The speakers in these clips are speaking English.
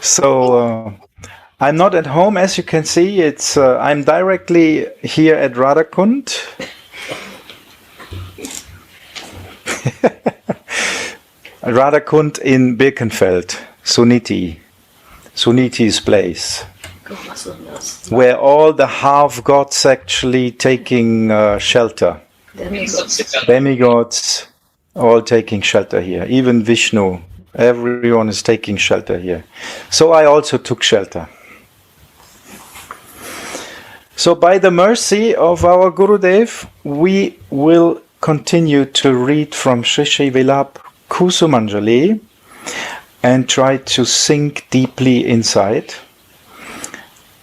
So I'm not at home, as you can see. It's I'm directly here at Radha Radha in Birkenfeld, Suniti's place, where all the half-gods actually taking shelter. Demigods all taking shelter here. Even Vishnu, everyone is taking shelter here. So I also took shelter. So by the mercy of our Gurudev, we will continue to read from Sri Sri Vilapa Kusumanjali and try to sink deeply inside.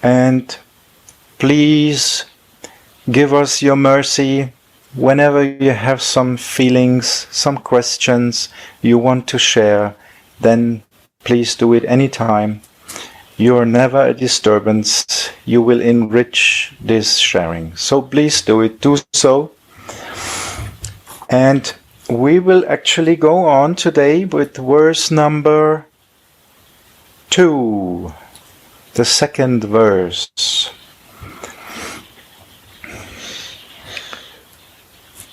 And please give us your mercy whenever you have some feelings, some questions you want to share, then please do it anytime. You are never a disturbance. You will enrich this sharing. So please do it. Do so. And we will actually go on today with verse number 2, the second verse.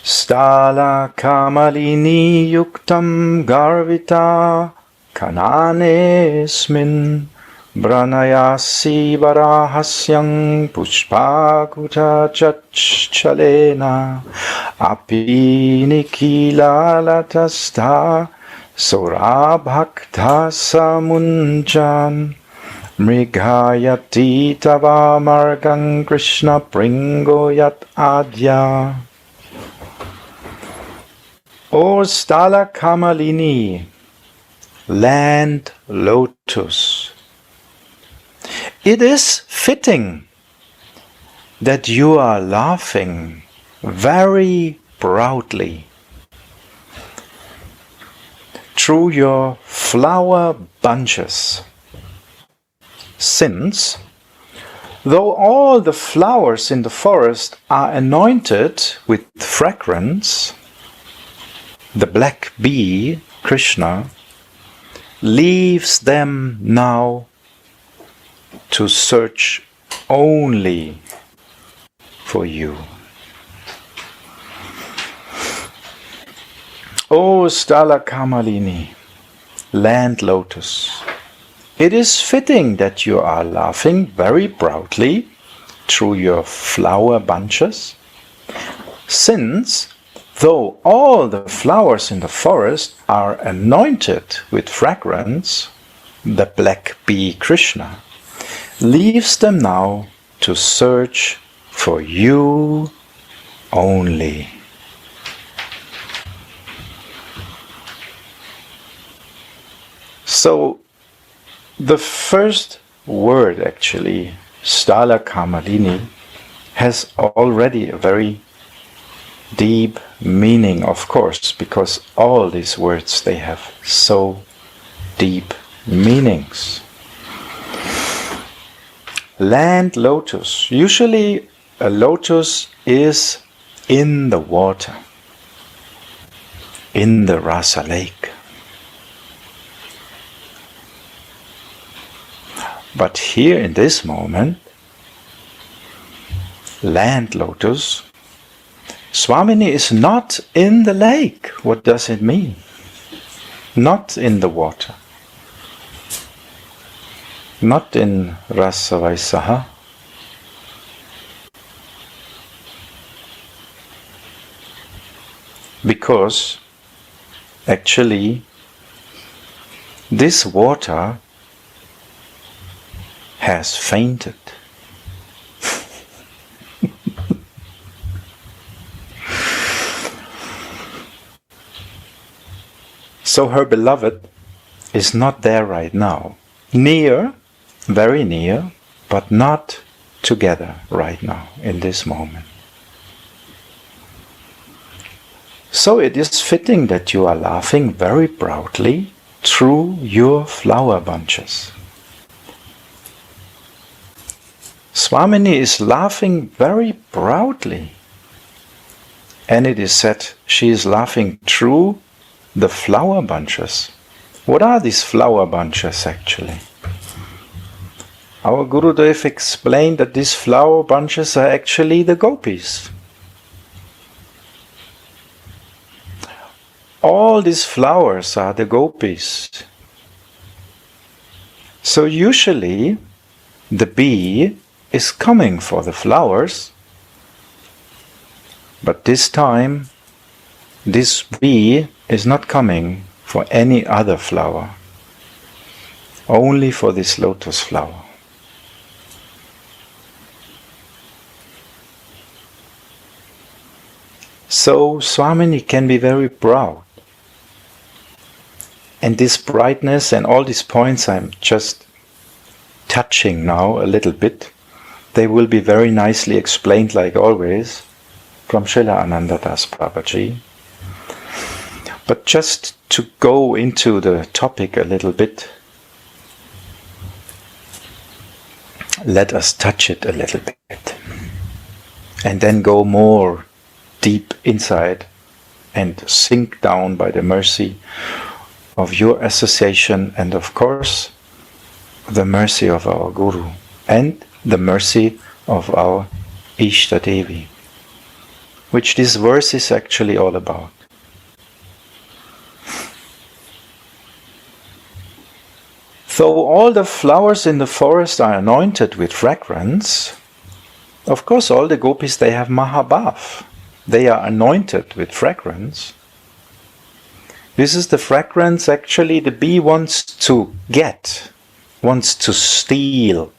Stala kamalini yuktam garvita kananesmin Branayasi varahasyang pushpakuta chachalena api nikilalatasta sorabhakta samunjan mrighayati tava margang Krishna pringoyat adya. O Stala Kamalini, land lotus, it is fitting that you are laughing very proudly through your flower bunches, since, though all the flowers in the forest are anointed with fragrance, the black bee, Krishna, leaves them now to search only for you. O Stala Kamalini, land lotus, it is fitting that you are laughing very proudly through your flower bunches, since, though all the flowers in the forest are anointed with fragrance, the black bee Krishna leaves them now to search for you only. So, the first word actually, Stala Kamalini, has already a very deep meaning, of course, because all these words, they have so deep meanings. Land lotus. Usually a lotus is in the water, in the Rasa lake. But here in this moment, land lotus, Swamini is not in the lake. What does it mean? Not in the water. Not in Rasa Vaisaha. Because actually this water has fainted. So her beloved is not there right now. Near, very near, but not together right now, in this moment. So it is fitting that you are laughing very proudly through your flower bunches. Swamini is laughing very proudly. And it is said she is laughing through the flower bunches. What are these flower bunches actually? Our Gurudev explained that these flower bunches are actually the gopis. All these flowers are the gopis. So usually the bee is coming for the flowers, but this time this bee is not coming for any other flower, only for this lotus flower. So Swamini can be very proud. And this brightness and all these points I'm just touching now a little bit, they will be very nicely explained like always from Srila Anandadas Babaji. But just to go into the topic a little bit, let us touch it a little bit and then go more deep inside and sink down by the mercy of your association and of course the mercy of our Guru and the mercy of our Ishta Devi, which this verse is actually all about. Though all the flowers in the forest are anointed with fragrance, of course all the gopis, they have Mahabhav. They are anointed with fragrance. This is the fragrance actually the bee wants to get, wants to steal.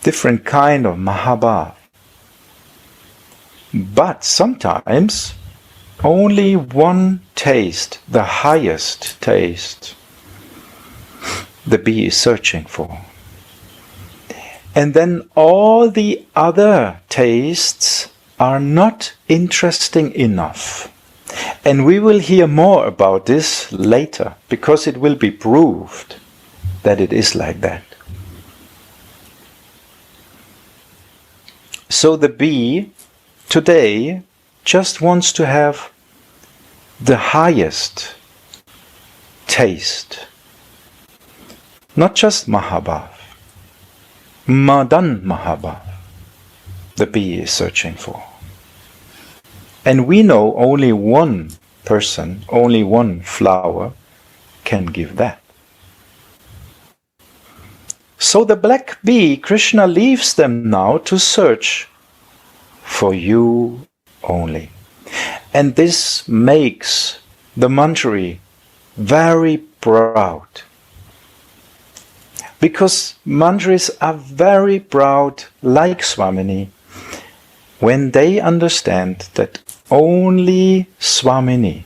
Different kind of Mahabhav. But sometimes only one taste, the highest taste, the bee is searching for. And then all the other tastes are not interesting enough. And we will hear more about this later, because it will be proved that it is like that. So the bee today just wants to have the highest taste. Not just Mahabhav. Madan Mahabhav, the bee is searching for. And we know only one person, only one flower can give that. So the black bee, Krishna leaves them now to search for you only. And this makes the Manjari very proud. Because Manjaris are very proud, like Swamini, when they understand that only Swamini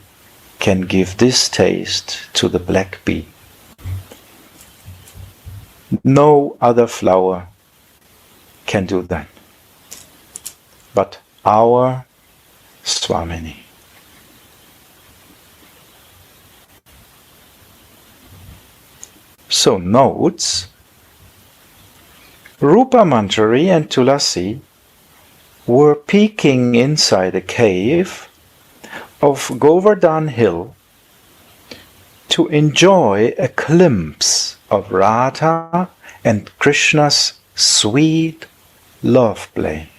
can give this taste to the black bee. No other flower can do that, but our Swamini. So notes, Rupa Manjari and Tulasi were peeking inside a cave of Govardhan Hill to enjoy a glimpse of Radha and Krishna's sweet love play.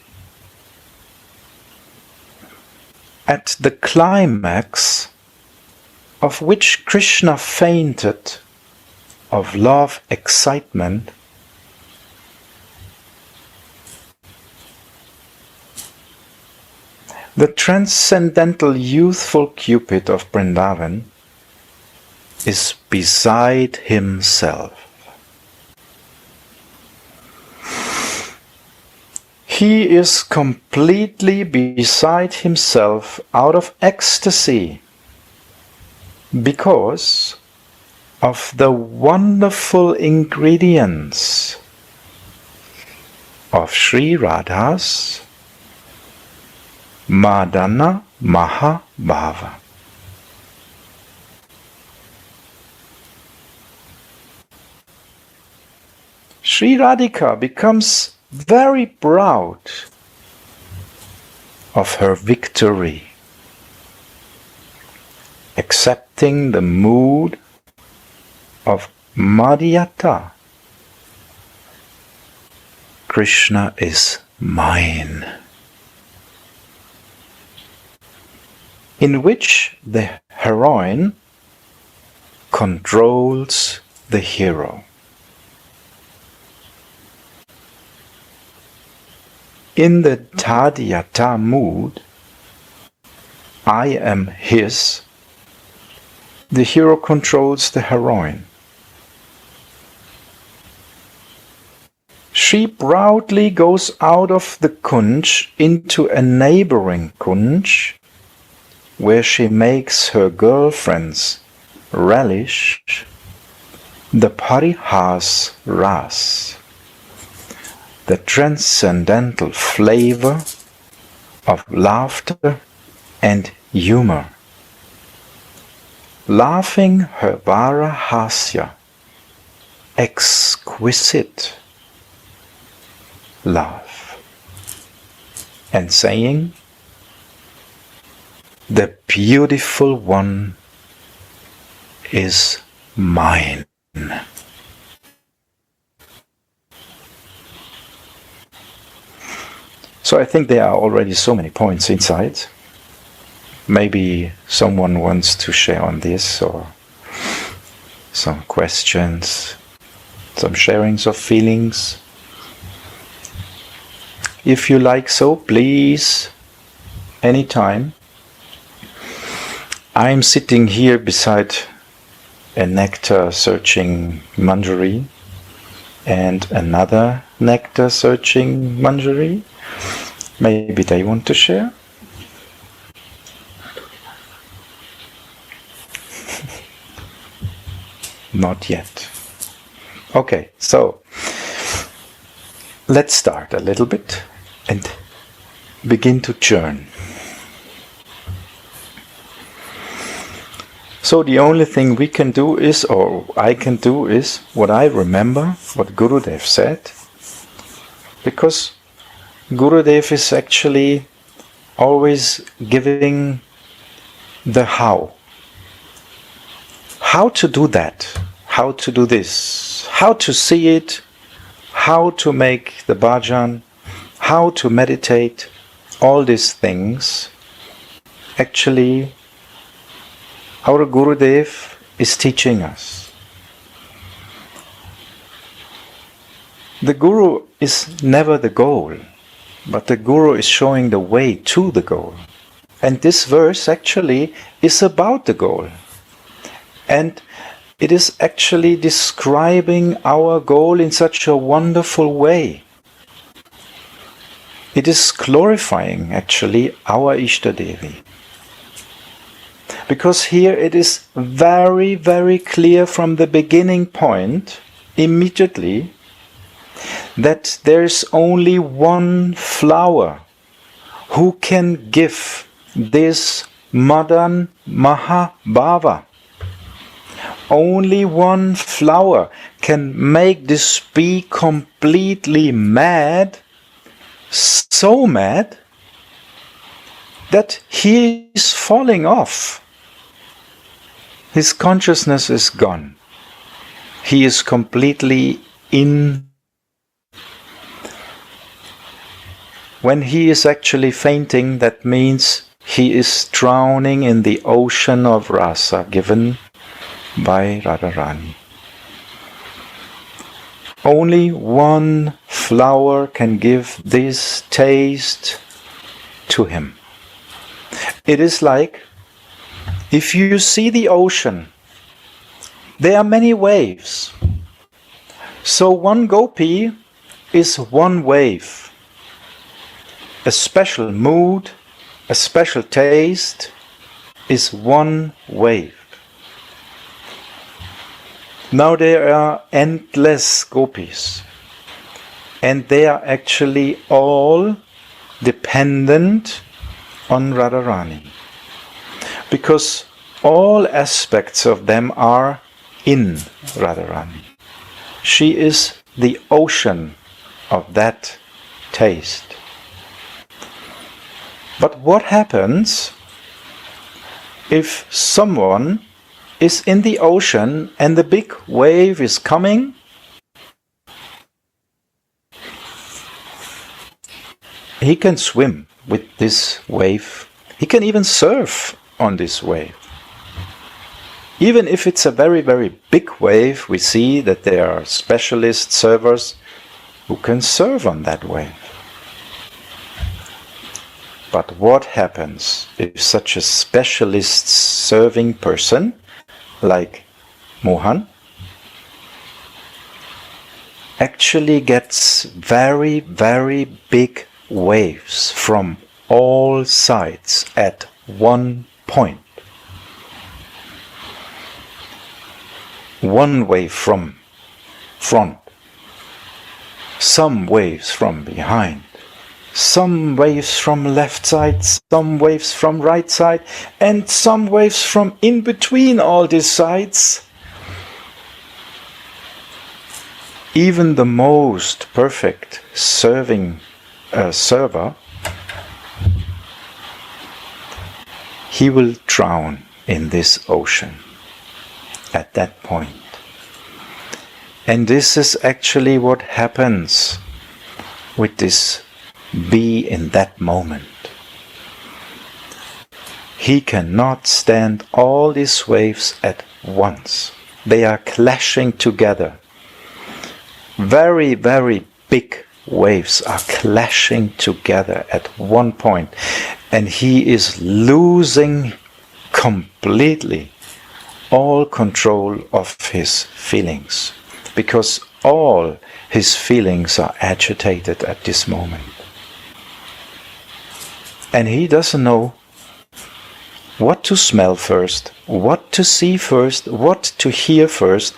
At the climax of which Krishna fainted of love excitement, the transcendental youthful Cupid of Vrindavan is beside himself. He is completely beside himself out of ecstasy because of the wonderful ingredients of Sri Radha's Madana Mahabhava. Sri Radhika becomes very proud of her victory, accepting the mood of Madhyata. Krishna is mine. In which the heroine controls the hero. In the Tadhyata mood, I am his, the hero controls the heroine. She proudly goes out of the kunj into a neighboring kunj, where she makes her girlfriends relish the parihas ras, the transcendental flavor of laughter and humor. Laughing her varahasya, exquisite love, and saying, the beautiful one is mine. So I think there are already so many points inside. Maybe someone wants to share on this, or some questions, some sharings of feelings. If you like so, please, anytime. I'm sitting here beside a nectar searching manjari and another nectar searching manjari. Maybe they want to share. Not yet. Okay, so let's start a little bit and begin to churn. So the only thing we can do is, or I can do is, what I remember, what Gurudev said, because Gurudev is actually always giving the how. How to do that, how to do this, how to see it, how to make the bhajan, how to meditate, all these things. Actually, our Gurudev is teaching us. The Guru is never the goal, but the Guru is showing the way to the goal. And this verse actually is about the goal. And it is actually describing our goal in such a wonderful way. It is glorifying actually our Ishtadevi. Because here it is very, very clear from the beginning point, immediately, that there is only one flower who can give this Madan Mahabhava. Only one flower can make this bee completely mad, so mad, that he is falling off. His consciousness is gone. He is completely in. When he is actually fainting, that means he is drowning in the ocean of rasa given by Radharani. Only one flower can give this taste to him. It is like, if you see the ocean, there are many waves. So one gopi is one wave. A special mood, a special taste is one wave. Now there are endless gopis, and they are actually all dependent on Radharani, because all aspects of them are in Radharani. She is the ocean of that taste. But what happens if someone is in the ocean and the big wave is coming, he can swim with this wave. He can even surf on this wave. Even if it's a very, very big wave, we see that there are specialist surfers who can surf on that wave. But what happens if such a specialist surfing person, like Mohan, actually gets very, very big waves from all sides at one point? One wave from front, some waves from behind, some waves from left side, some waves from right side, and some waves from in between all these sides. Even the most perfect server, he will drown in this ocean at that point. And this is actually what happens with this bee in that moment. He cannot stand all these waves at once. They are clashing together. Very, very big waves are clashing together at one point, and he is losing completely all control of his feelings, because all his feelings are agitated at this moment. And he doesn't know what to smell first, what to see first, what to hear first,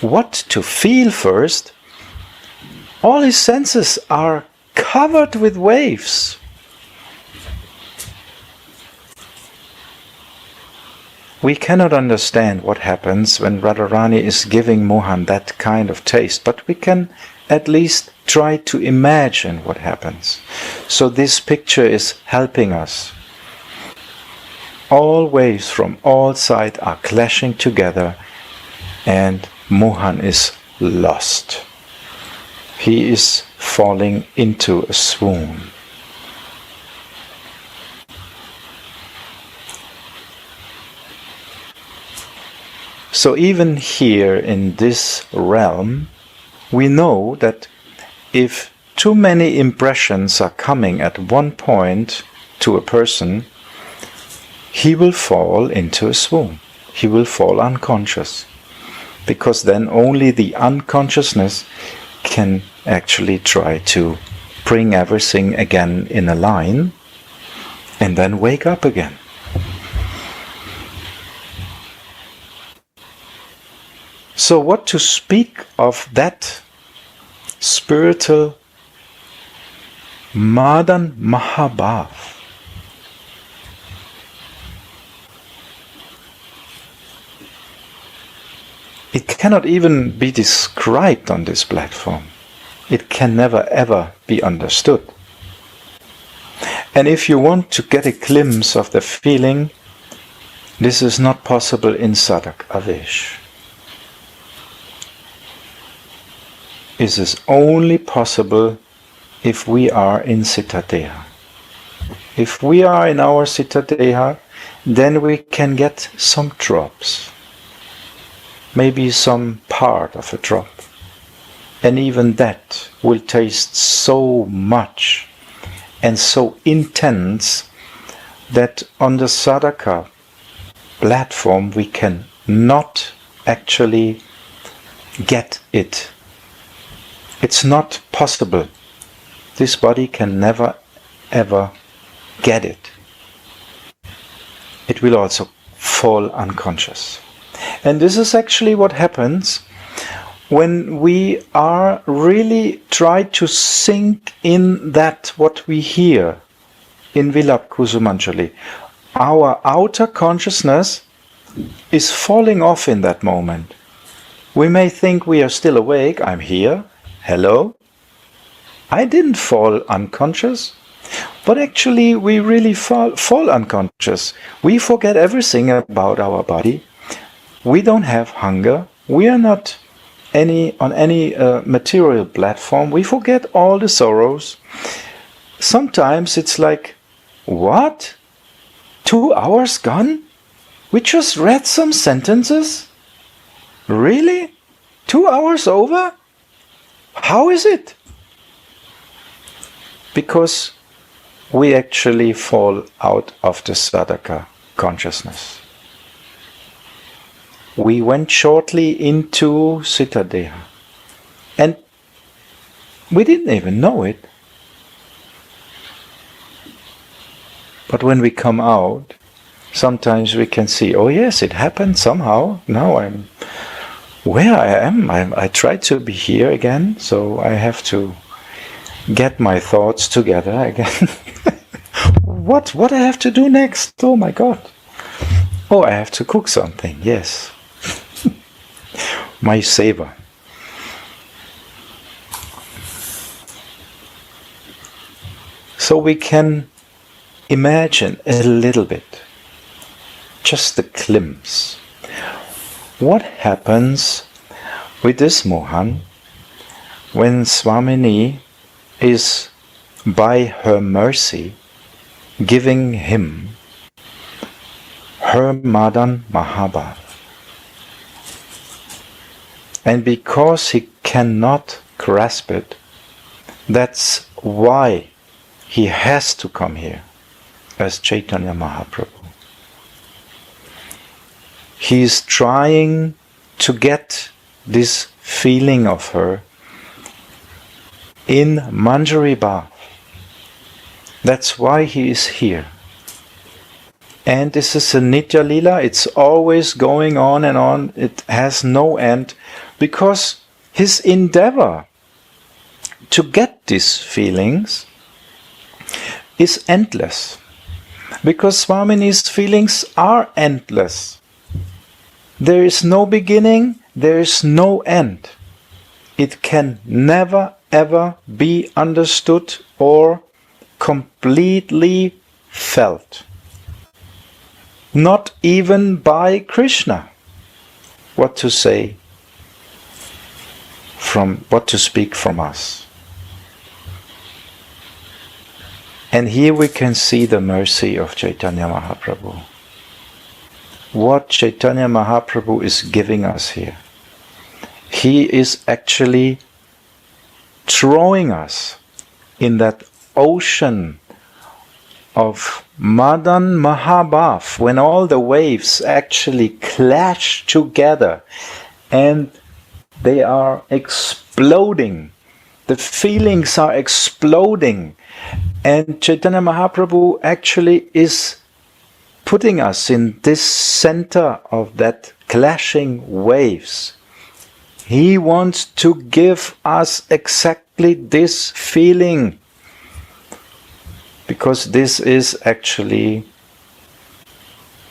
what to feel first. All his senses are covered with waves. We cannot understand what happens when Radharani is giving Mohan that kind of taste, but we can at least try to imagine what happens. So this picture is helping us. All waves from all sides are clashing together, and Mohan is lost. He is falling into a swoon. So even here in this realm, we know that if too many impressions are coming at one point to a person, he will fall into a swoon. He will fall unconscious. Because then only the unconsciousness can actually try to bring everything again in a line and then wake up again. So what to speak of that spiritual Madan Mahabhav? It cannot even be described on this platform. It can never ever be understood. And if you want to get a glimpse of the feeling, this is not possible in Sadhak Avesh. It is only possible if we are in Citta-deha. If we are in our Citta-deha, then we can get some drops. Maybe some part of a drop. And even that will taste so much and so intense that on the sadhaka platform we can not actually get it. It's not possible. This body can never ever get it. It will also fall unconscious. And this is actually what happens when we are really try to sink in that what we hear in Vilapa Kusumanjali. Our outer consciousness is falling off in that moment. We may think we are still awake. I'm here. Hello. I didn't fall unconscious. But actually we really fall unconscious. We forget everything about our body. we don't have hunger. We are not on any material platform. We forget all the sorrows. Sometimes it's like, what? 2 hours gone? We just read some sentences? Really? 2 hours over? How is it? Because we actually fall out of the sadhaka consciousness. We went shortly into Siddhadeha, and we didn't even know it. But when we come out, sometimes we can see, oh yes, it happened somehow. Now I'm where I am. I try to be here again, so I have to get my thoughts together again. What I have to do next? Oh my God. Oh, I have to cook something. Yes. My savor. So we can imagine a little bit, just a glimpse. What happens with this Mohan when Swamini is, by her mercy, giving him her Madan Mahabhav? And because he cannot grasp it, that's why he has to come here as Chaitanya Mahaprabhu. He is trying to get this feeling of her in Manjari Bhav. That's why he is here. And this is a Nitya Lila, it's always going on and on, it has no end, because his endeavor to get these feelings is endless. Because Swamini's feelings are endless. There is no beginning, there is no end. It can never ever be understood or completely felt. Not even by Krishna. What to say what to speak from us. And here we can see the mercy of Chaitanya Mahaprabhu. What Chaitanya Mahaprabhu is giving us here. He is actually throwing us in that ocean of Madan Mahabhav, when all the waves actually clash together and they are exploding. The feelings are exploding. And Chaitanya Mahaprabhu actually is putting us in this center of that clashing waves. He wants to give us exactly this feeling. Because this is actually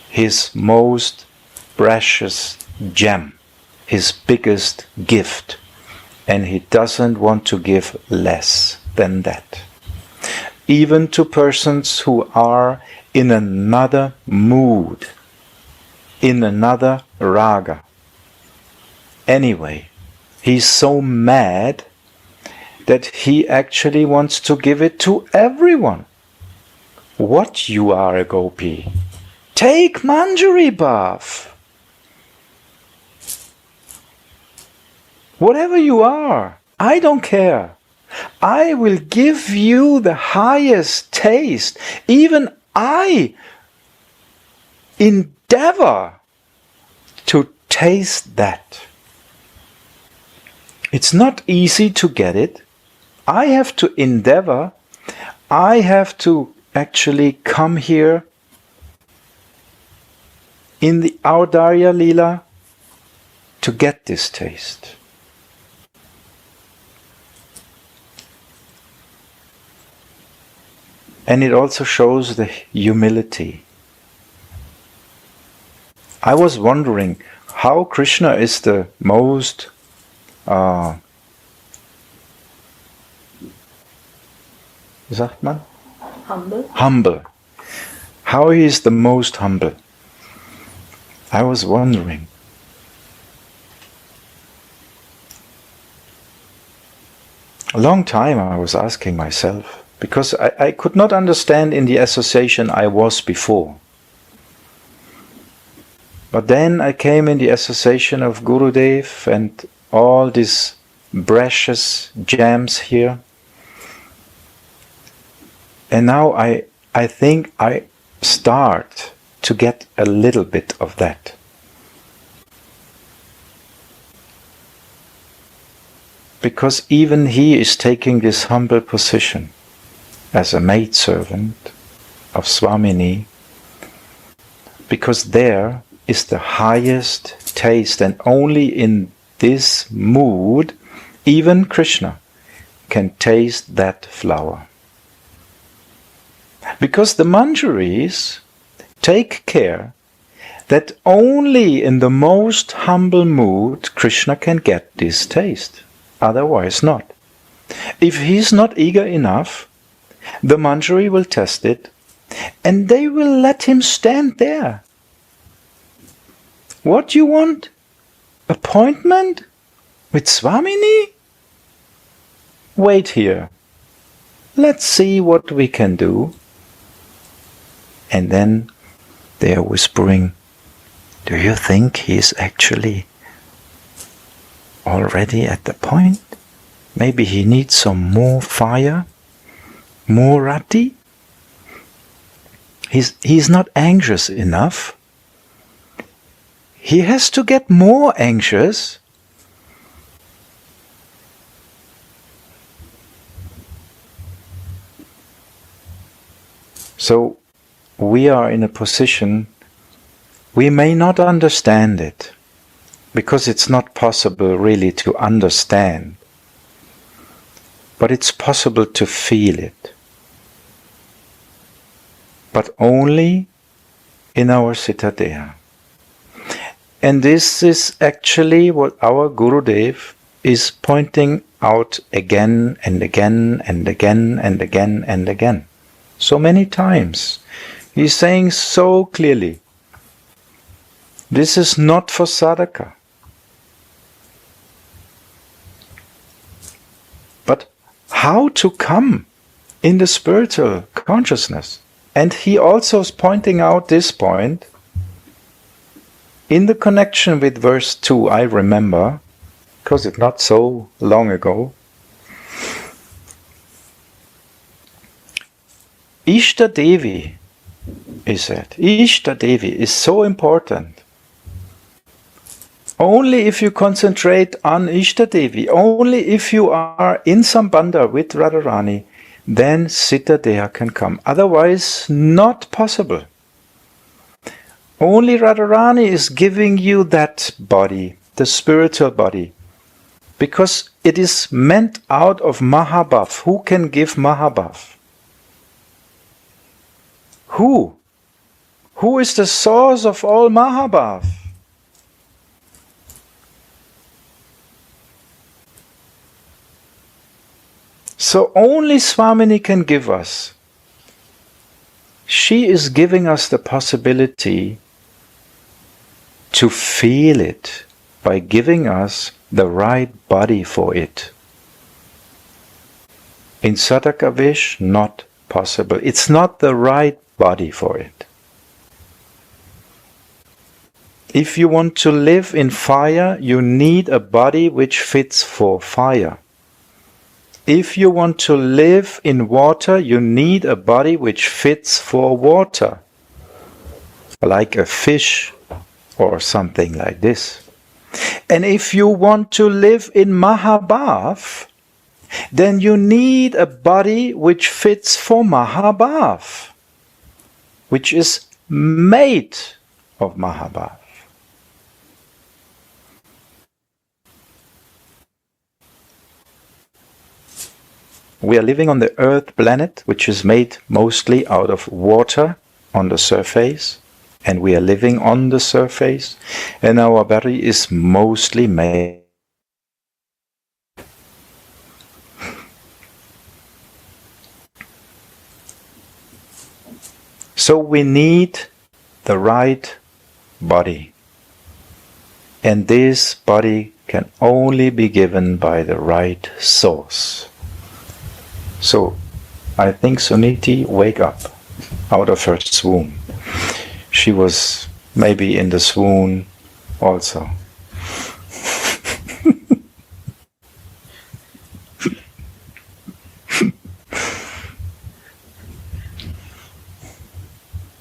his most precious gem, his biggest gift. And he doesn't want to give less than that. Even to persons who are in another mood, in another raga. Anyway, he's so mad that he actually wants to give it to everyone. What, you are a gopi? Take Manjari Bhav. Whatever you are, I don't care. I will give you the highest taste. Even I endeavor to taste that. It's not easy to get it. I have to endeavor. I have to actually come here in the Audarya Lila to get this taste. And it also shows the humility. I was wondering how Krishna is the most wie sagt man? Humble. How he is the most humble. I was wondering. A long time I was asking myself, because I could not understand in the association I was before. But then I came in the association of Gurudev and all these precious gems here. And now I think I start to get a little bit of that. Because even he is taking this humble position as a maidservant of Swamini, because there is the highest taste, and only in this mood even Krishna can taste that flower. Because the Manjaris take care that only in the most humble mood Krishna can get this taste, otherwise not. If he's not eager enough, the Manjari will test it, and they will let him stand there. What you want? Appointment with Swamini? Wait here. Let's see what we can do. And then they are whispering, do you think he's actually already at the point? Maybe he needs some more fire? More rati? He's not anxious enough. He has to get more anxious. So we are in a position, we may not understand it, because it's not possible really to understand, but it's possible to feel it. But only in our Siddhadeha. And this is actually what our Gurudev is pointing out again and again and again and again and again. So many times. He's saying so clearly, this is not for sadhaka. But how to come in the spiritual consciousness. And he also is pointing out this point in the connection with verse 2, I remember, because it's not so long ago. Ishta Devi, he said. Ishta Devi is so important. Only if you concentrate on Ishta Devi, only if you are in Sambandha with Radharani, then Siddhadeha can come. Otherwise, not possible. Only Radharani is giving you that body, the spiritual body, because it is meant out of Mahabhav. Who can give Mahabhav? Who? Who is the source of all Mahabhav? So only Swamini can give us. She is giving us the possibility to feel it by giving us the right body for it. In Sadhaka Vish, not possible. It's not the right body for it. If you want to live in fire, you need a body which fits for fire. If you want to live in water, you need a body which fits for water. Like a fish or something like this. And if you want to live in Mahabhav, then you need a body which fits for Mahabhav, which is made of Mahabhav. We are living on the Earth planet, which is made mostly out of water on the surface, and we are living on the surface, and our body is mostly made. So we need the right body, and this body can only be given by the right source. So I think Suniti wake up out of her swoon. She was maybe in the swoon also.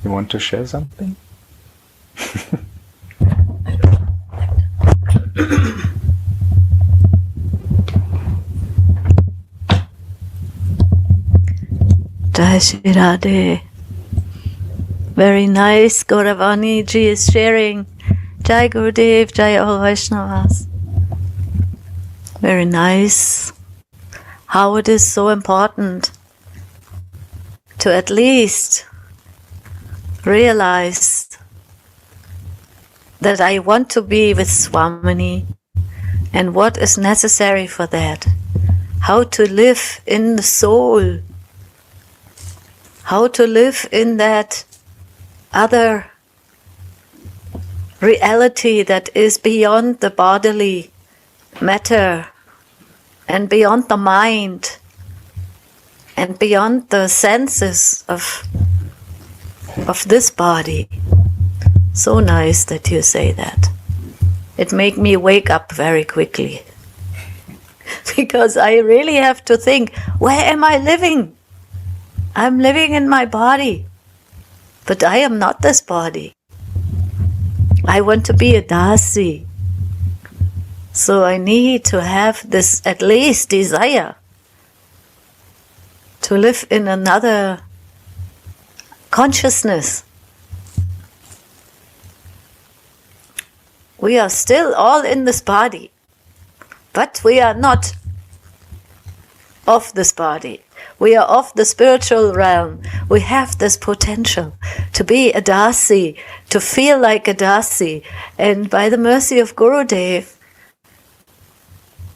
You want to share something? Jai Shri Radhe. Very nice. Gauravani ji is sharing. Jai Gurudev, Jai all Vaishnavas. Very nice. How it is so important to at least realize that I want to be with Swamini and what is necessary for that. How to live in the soul. How to live in that other reality that is beyond the bodily matter and beyond the mind and beyond the senses of this body. So nice that you say that. It made me wake up very quickly. Because I really have to think, where am I living? I'm living in my body. But I am not this body. I want to be a dasi. So I need to have this at least desire to live in another consciousness. We are still all in this body, but we are not of this body. We are of the spiritual realm. We have this potential to be a dasi, to feel like a dasi. And by the mercy of Gurudev,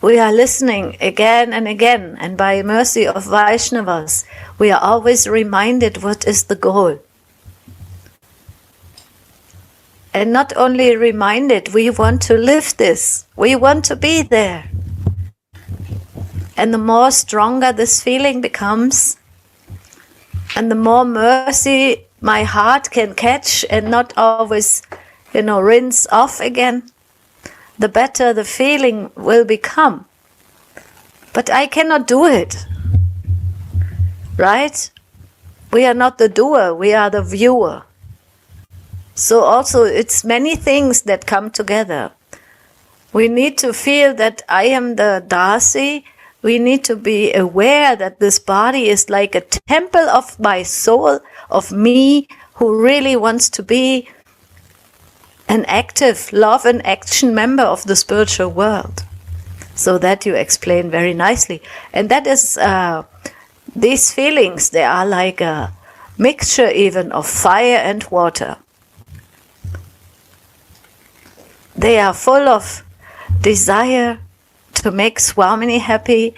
we are listening again and again. And by mercy of Vaishnavas, we are always reminded what is the goal. And not only reminded, we want to live this. We want to be there. And the more stronger this feeling becomes, and the more mercy my heart can catch and not always, rinse off again, the better the feeling will become. But I cannot do it. Right? We are not the doer, we are the viewer. So also it's many things that come together. We need to feel that I am the dasi. We need to be aware that this body is like a temple of my soul, of me, who really wants to be an active love and action member of the spiritual world. So that you explain very nicely. And that is, these feelings, they are like a mixture even of fire and water. They are full of desire to make Swamini happy,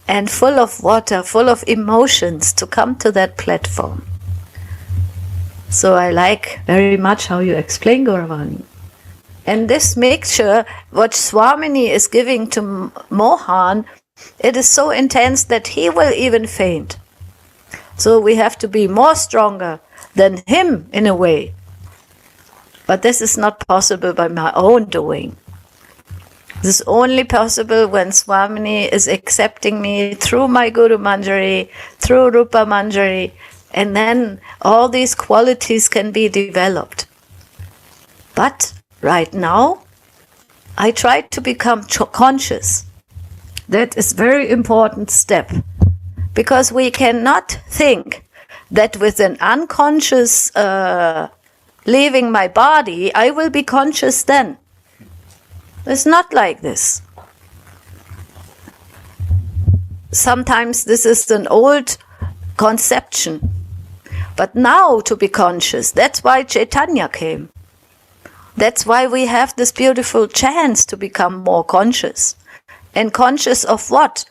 and full of water, full of emotions to come to that platform. So I like very much how you explain, Gauravani. And this mixture, what Swamini is giving to Mohan, it is so intense that he will even faint. So we have to be more stronger than him in a way. But this is not possible by my own doing. This is only possible when Swamini is accepting me through my Guru Manjari, through Rupa Manjari, and then all these qualities can be developed. But right now, I try to become conscious. That is a very important step. Because we cannot think that with an unconscious leaving my body, I will be conscious then. It's not like this. Sometimes this is an old conception. But now to be conscious, that's why Chaitanya came. That's why we have this beautiful chance to become more conscious. And conscious of what?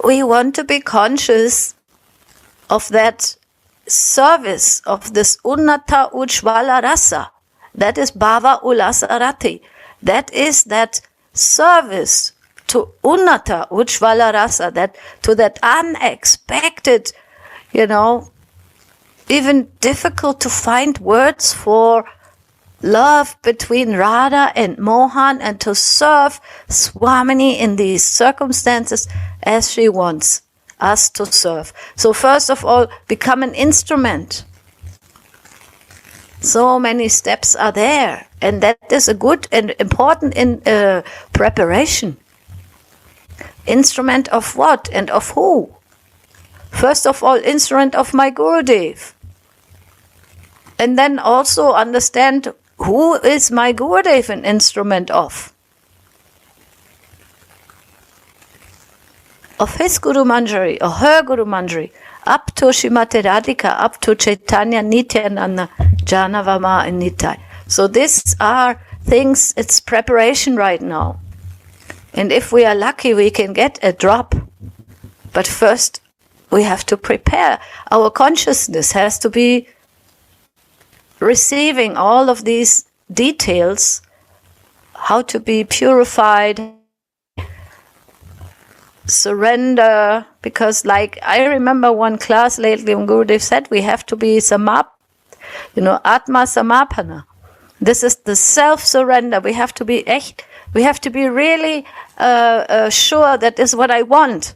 We want to be conscious of that service, of this Unnata Ujjvala Rasa. That is Bhava Ulasa Rati. That is that service to Unnata, Ujjvala Rasa, that to that unexpected, even difficult to find words for love between Radha and Mohan, and to serve Swamini in these circumstances as she wants us to serve. So first of all, become an instrument. So many steps are there, and that is a good and important preparation. Instrument of what and of who? First of all, instrument of my Gurudev. And then also understand who is my Gurudev an instrument of? Of his Kusumanjali, or her Kusumanjali, up to Srimati Radhika, up to Chaitanya, Nityananda, Janavama and Nitai. So these are things, it's preparation right now. And if we are lucky, we can get a drop. But first, we have to prepare. Our consciousness has to be receiving all of these details, how to be purified, surrender, because like I remember one class lately when Gurudev said we have to be Atma Samapana. This is the self-surrender. We have to be echt. We have to be really sure that is what I want.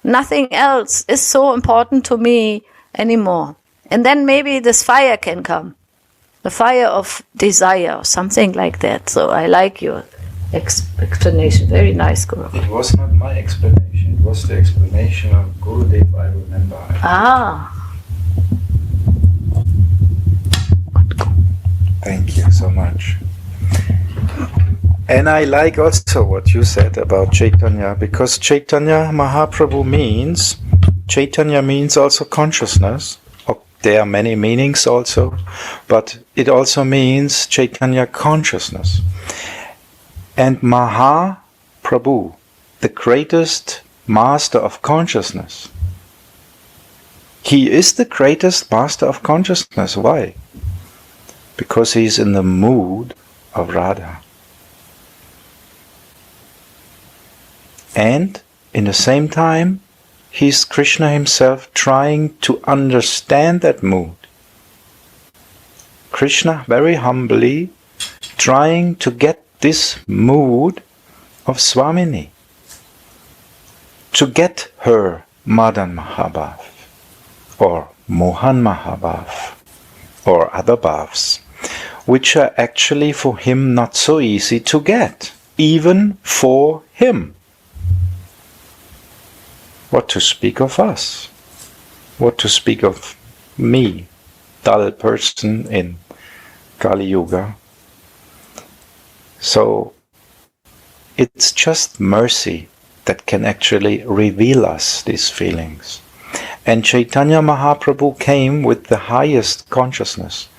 Nothing else is so important to me anymore. And then maybe this fire can come. The fire of desire or something like that. So I like your explanation. Very nice, Guru. It was not my explanation. It was the explanation of Gurudev, I remember. Thank you so much. And I like also what you said about Chaitanya, because Chaitanya Mahaprabhu means also consciousness. There are many meanings also, but it also means Chaitanya consciousness. And Mahaprabhu, the greatest master of consciousness, he is the greatest master of consciousness. Why? Because he is in the mood of Radha. And in the same time, he's Krishna himself trying to understand that mood. Krishna very humbly trying to get this mood of Swamini, to get her Madan Mahabhav or Mohan Mahabhav or other bhavs, which are actually for him not so easy to get, even for him. What to speak of us? What to speak of me, dull person in Kali Yuga? So it's just mercy that can actually reveal us these feelings. And Chaitanya Mahaprabhu came with the highest consciousness.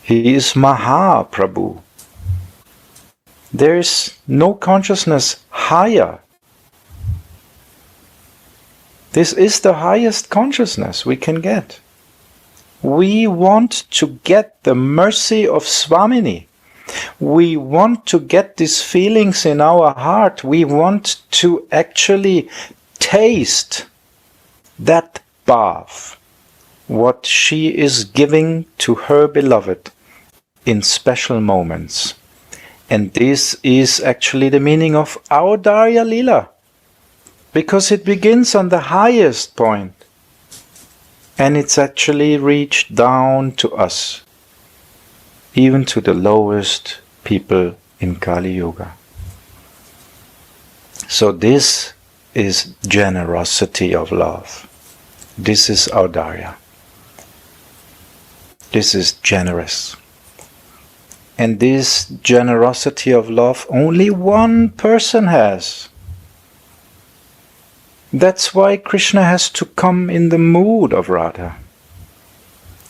He is Mahaprabhu. There is no consciousness higher. This is the highest consciousness we can get. We want to get the mercy of Swamini. We want to get these feelings in our heart. We want to actually taste that bhav, what she is giving to her beloved in special moments. And this is actually the meaning of our Darya Lila. Because it begins on the highest point, and it's actually reached down to us, even to the lowest people in Kali Yuga. So this is generosity of love. This is Audarya. This is generous. And this generosity of love only one person has. That's why Krishna has to come in the mood of Radha.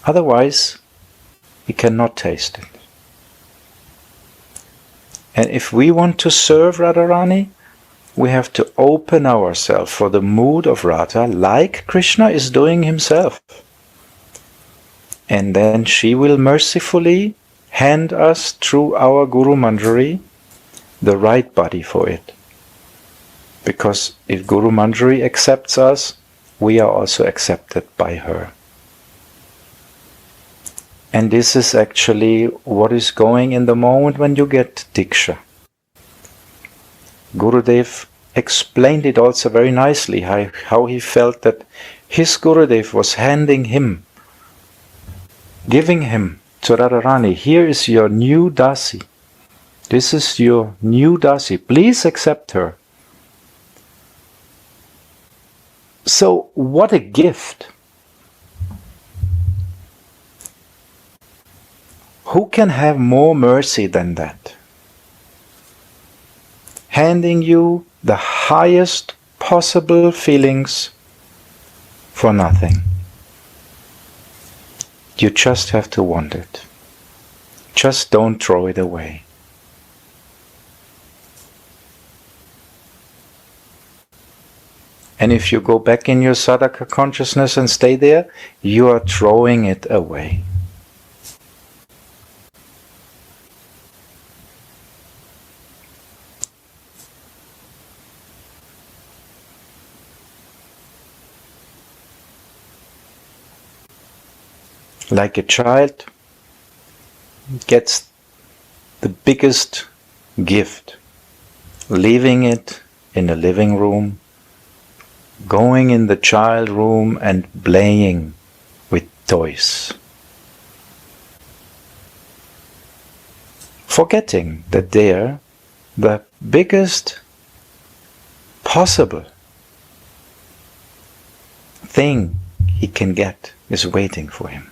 Otherwise, he cannot taste it. And if we want to serve Radharani, we have to open ourselves for the mood of Radha, like Krishna is doing himself. And then she will mercifully hand us through our Guru Manjari the right body for it. Because if Guru Manjari accepts us, we are also accepted by her. And this is actually what is going in the moment when you get Diksha. Gurudev explained it also very nicely, how he felt that his Gurudev was handing him, giving him to Radharani, here is your new Dasi. This is your new Dasi. Please accept her. So what a gift. Who can have more mercy than that? Handing you the highest possible feelings for nothing. You just have to want it. Just don't throw it away. And if you go back in your sadhaka consciousness and stay there, you are throwing it away. Like a child gets the biggest gift, leaving it in the living room, going in the child room and playing with toys. Forgetting that there, the biggest possible thing he can get is waiting for him.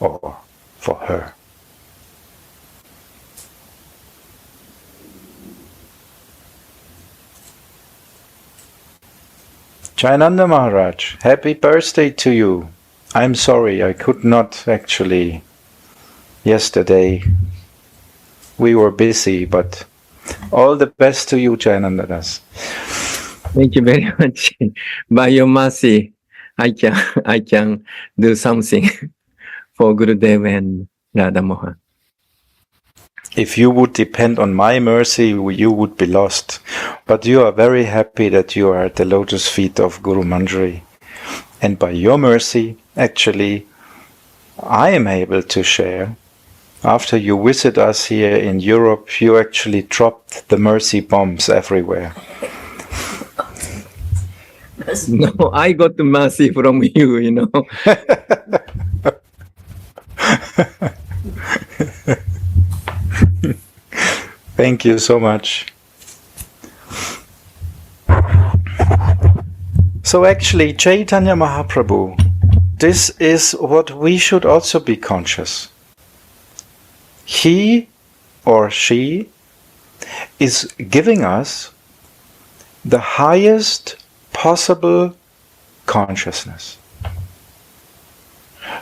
Or for her. Jayananda Maharaj, happy birthday to you. I'm sorry, I could not actually. Yesterday we were busy, but all the best to you, Jayananda Das. Thank you very much. By your mercy, I can do something for Gurudev and Radha Mohan. If you would depend on my mercy, you would be lost. But you are very happy that you are at the lotus feet of Guru Manjari. And by your mercy, actually, I am able to share. After you visit us here in Europe, you actually dropped the mercy bombs everywhere. No, I got the mercy from you, you know. Thank you so much. So actually, Chaitanya Mahaprabhu, this is what we should also be conscious. He or she is giving us the highest possible consciousness.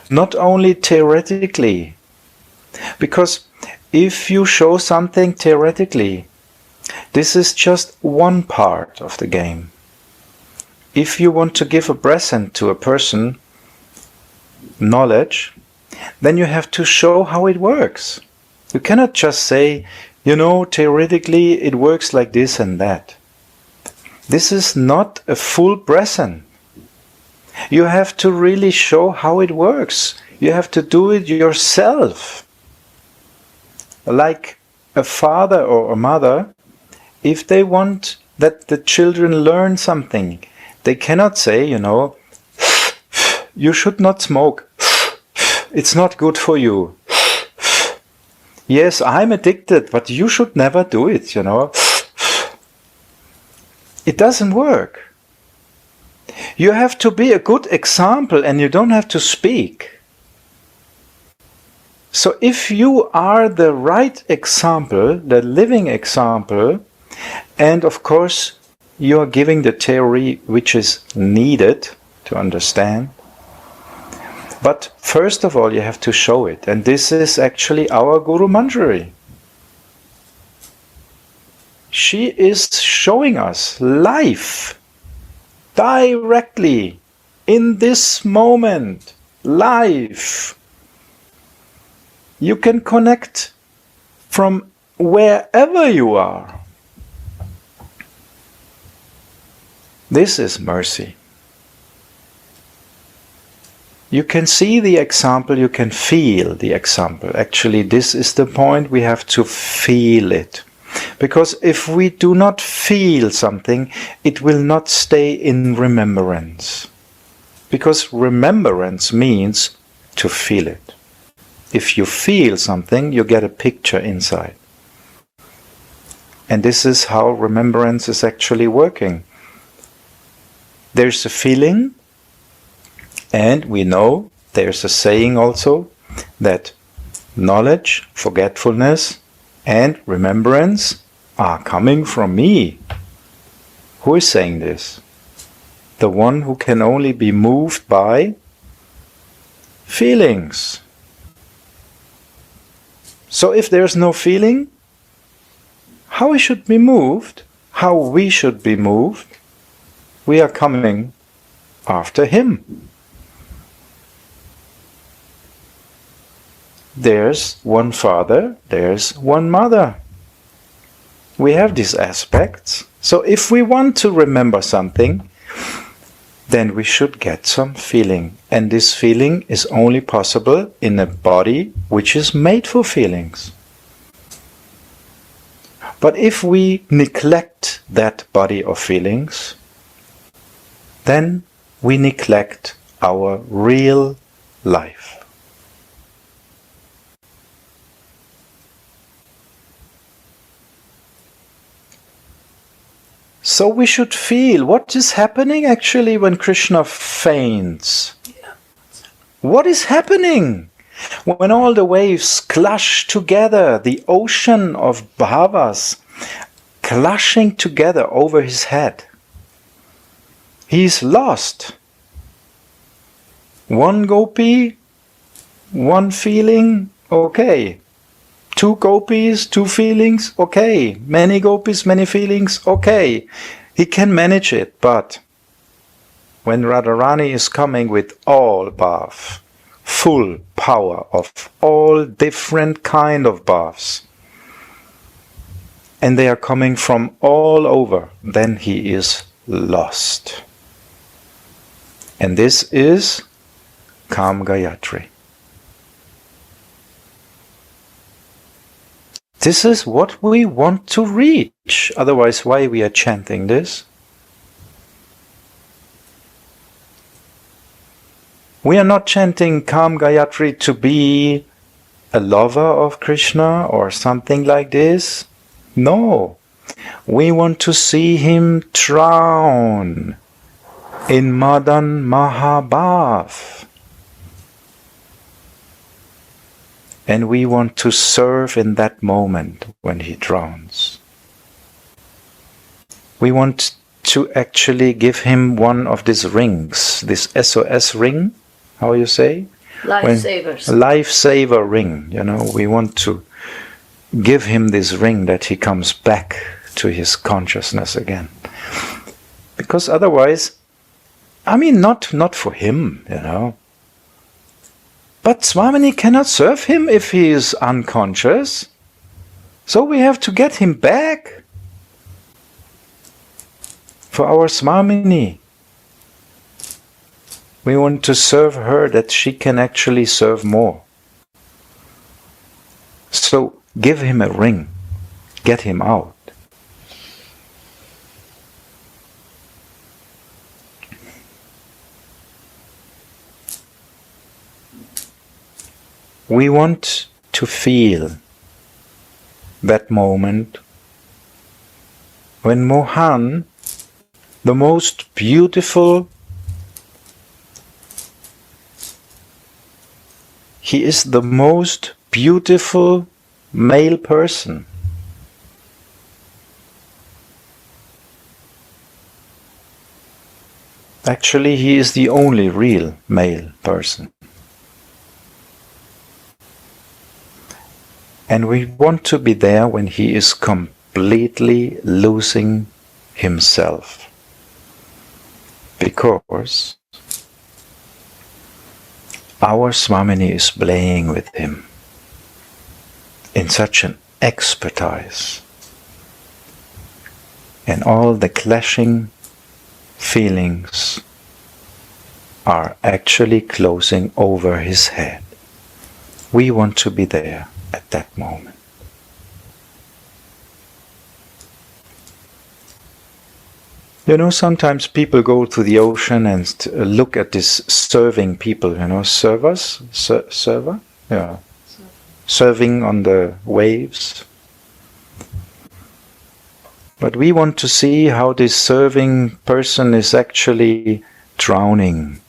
Not only theoretically, because if you show something theoretically, this is just one part of the game. If you want to give a present to a person, knowledge, then you have to show how it works. You cannot just say, you know, theoretically it works like this and that. This is not a full present. You have to really show how it works. You have to do it yourself. Like a father or a mother, if they want that the children learn something, they cannot say, you know, you should not smoke. It's not good for you. Yes, I'm addicted, but you should never do it, you know. It doesn't work. You have to be a good example and you don't have to speak. So if you are the right example, the living example, and of course you are giving the theory which is needed to understand, but first of all you have to show it, and this is actually our Guru Manjari. She is showing us life, directly, in this moment, live. You can connect from wherever you are. This is mercy. You can see the example, you can feel the example. Actually, this is the point, we have to feel it. Because if we do not feel something, it will not stay in remembrance. Because remembrance means to feel it. If you feel something, you get a picture inside. And this is how remembrance is actually working. There's a feeling, and we know there's a saying also that knowledge, forgetfulness, and remembrance are coming from me. Who is saying this? The one who can only be moved by feelings. So if there's no feeling, how we should be moved, how we should be moved, we are coming after him. There's one father, there's one mother. We have these aspects. So if we want to remember something, then we should get some feeling. And this feeling is only possible in a body which is made for feelings. But if we neglect that body of feelings, then we neglect our real life. So we should feel what is happening actually when Krishna faints. What is happening when all the waves clash together, the ocean of bhavas clashing together over his head? He's lost. One gopi, one feeling, okay. Two gopis, two feelings, okay. Many gopis, many feelings, okay. He can manage it, but when Radharani is coming with all bhav, full power of all different kind of bhavs, and they are coming from all over, then he is lost. And this is Kam Gayatri. This is what we want to reach. Otherwise, why we are chanting this? We are not chanting Kam Gayatri to be a lover of Krishna or something like this. No. We want to see him drown in Madan Mahabhav. And we want to serve in that moment when he drowns. We want to actually give him one of these rings, this SOS ring, how you say? Lifesavers. Lifesaver ring, we want to give him this ring that he comes back to his consciousness again. Because otherwise, not for him, But Swamini cannot serve him if he is unconscious. So we have to get him back for our Swamini. We want to serve her that she can actually serve more. So give him a ring. Get him out. We want to feel that moment when Mohan, the most beautiful, he is the most beautiful male person. Actually, he is the only real male person. And we want to be there when he is completely losing himself. Because our Swamini is playing with him in such an expertise. And all the clashing feelings are actually closing over his head. We want to be there at that moment. You know, sometimes people go to the ocean and look at this serving people, you know, servers, server? Yeah. Serving on the waves. But we want to see how this serving person is actually drowning.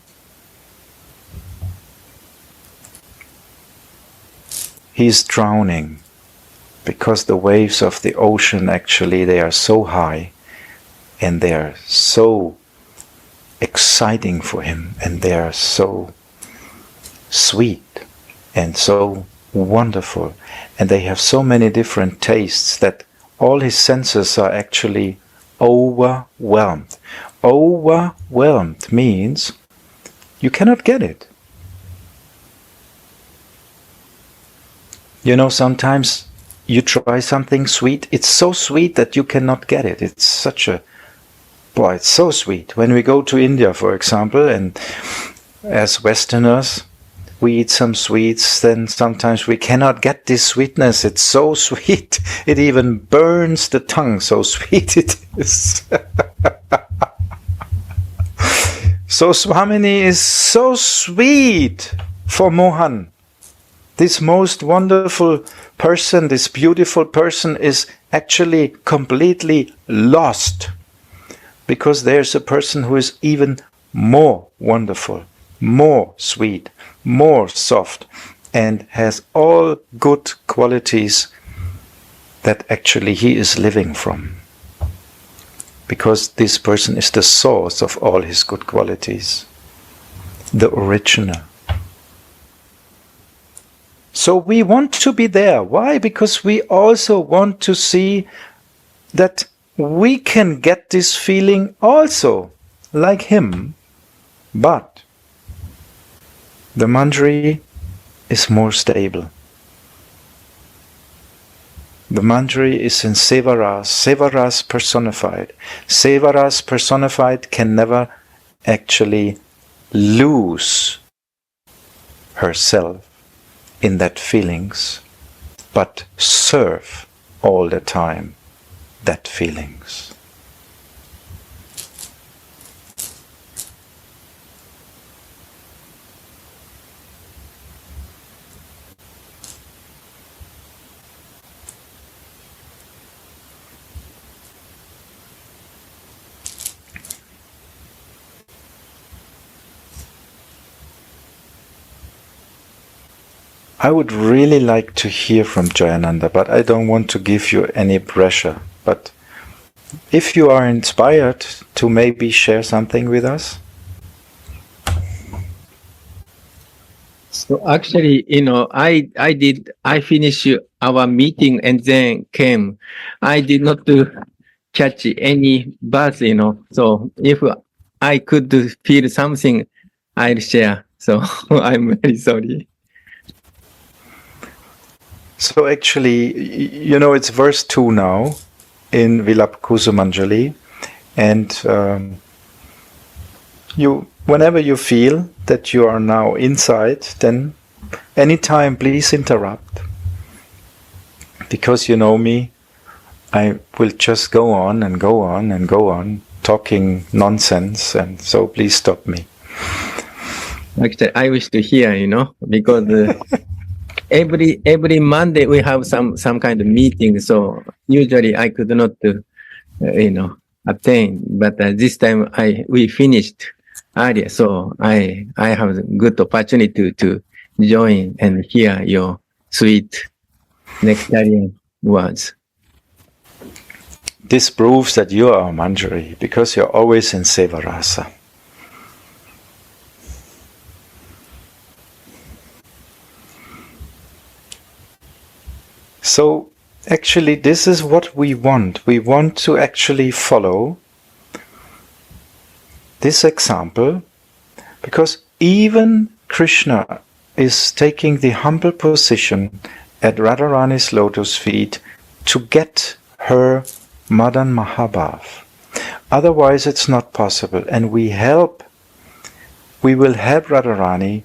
He's drowning because the waves of the ocean actually, they are so high and they are so exciting for him, and they are so sweet and so wonderful, and they have so many different tastes that all his senses are actually overwhelmed. Overwhelmed means you cannot get it. You know, sometimes you try something sweet, it's so sweet that you cannot get it. It's such a, boy, it's so sweet. When we go to India, for example, and as Westerners, we eat some sweets, then sometimes we cannot get this sweetness. It's so sweet, it even burns the tongue, so sweet it is. So Swamini is so sweet for Mohan. This most wonderful person, this beautiful person is actually completely lost. Because there's a person who is even more wonderful, more sweet, more soft, and has all good qualities that actually he is living from. Because this person is the source of all his good qualities, the original. So we want to be there. Why? Because we also want to see that we can get this feeling also, like him, but the Manjari is more stable. The Manjari is in Sevaras, Sevaras personified. Sevaras personified can never actually lose herself in that feelings, but serve all the time that feelings. I would really like to hear from Jayananda, but I don't want to give you any pressure. But if you are inspired to maybe share something with us. So actually, I finished our meeting and then came. I did not catch any bus, So if I could feel something, I'll share. So I'm very sorry. So actually, it's verse 2 now in Vilapa Kusumanjali, and whenever you feel that you are now inside, then anytime please interrupt. Because you know me, I will just go on and go on and go on, talking nonsense, and so please stop me. Actually, I wish to hear, because every Monday we have some kind of meeting, so usually I could not, attend. But this time we finished earlier, so I have a good opportunity to join and hear your sweet nectarian words. This proves that you are a Manjari, because you're always in Sevarasa. So actually this is what we want. We want to actually follow this example, because even Krishna is taking the humble position at Radharani's lotus feet to get her Madan Mahabhav. Otherwise it's not possible. And we will help Radharani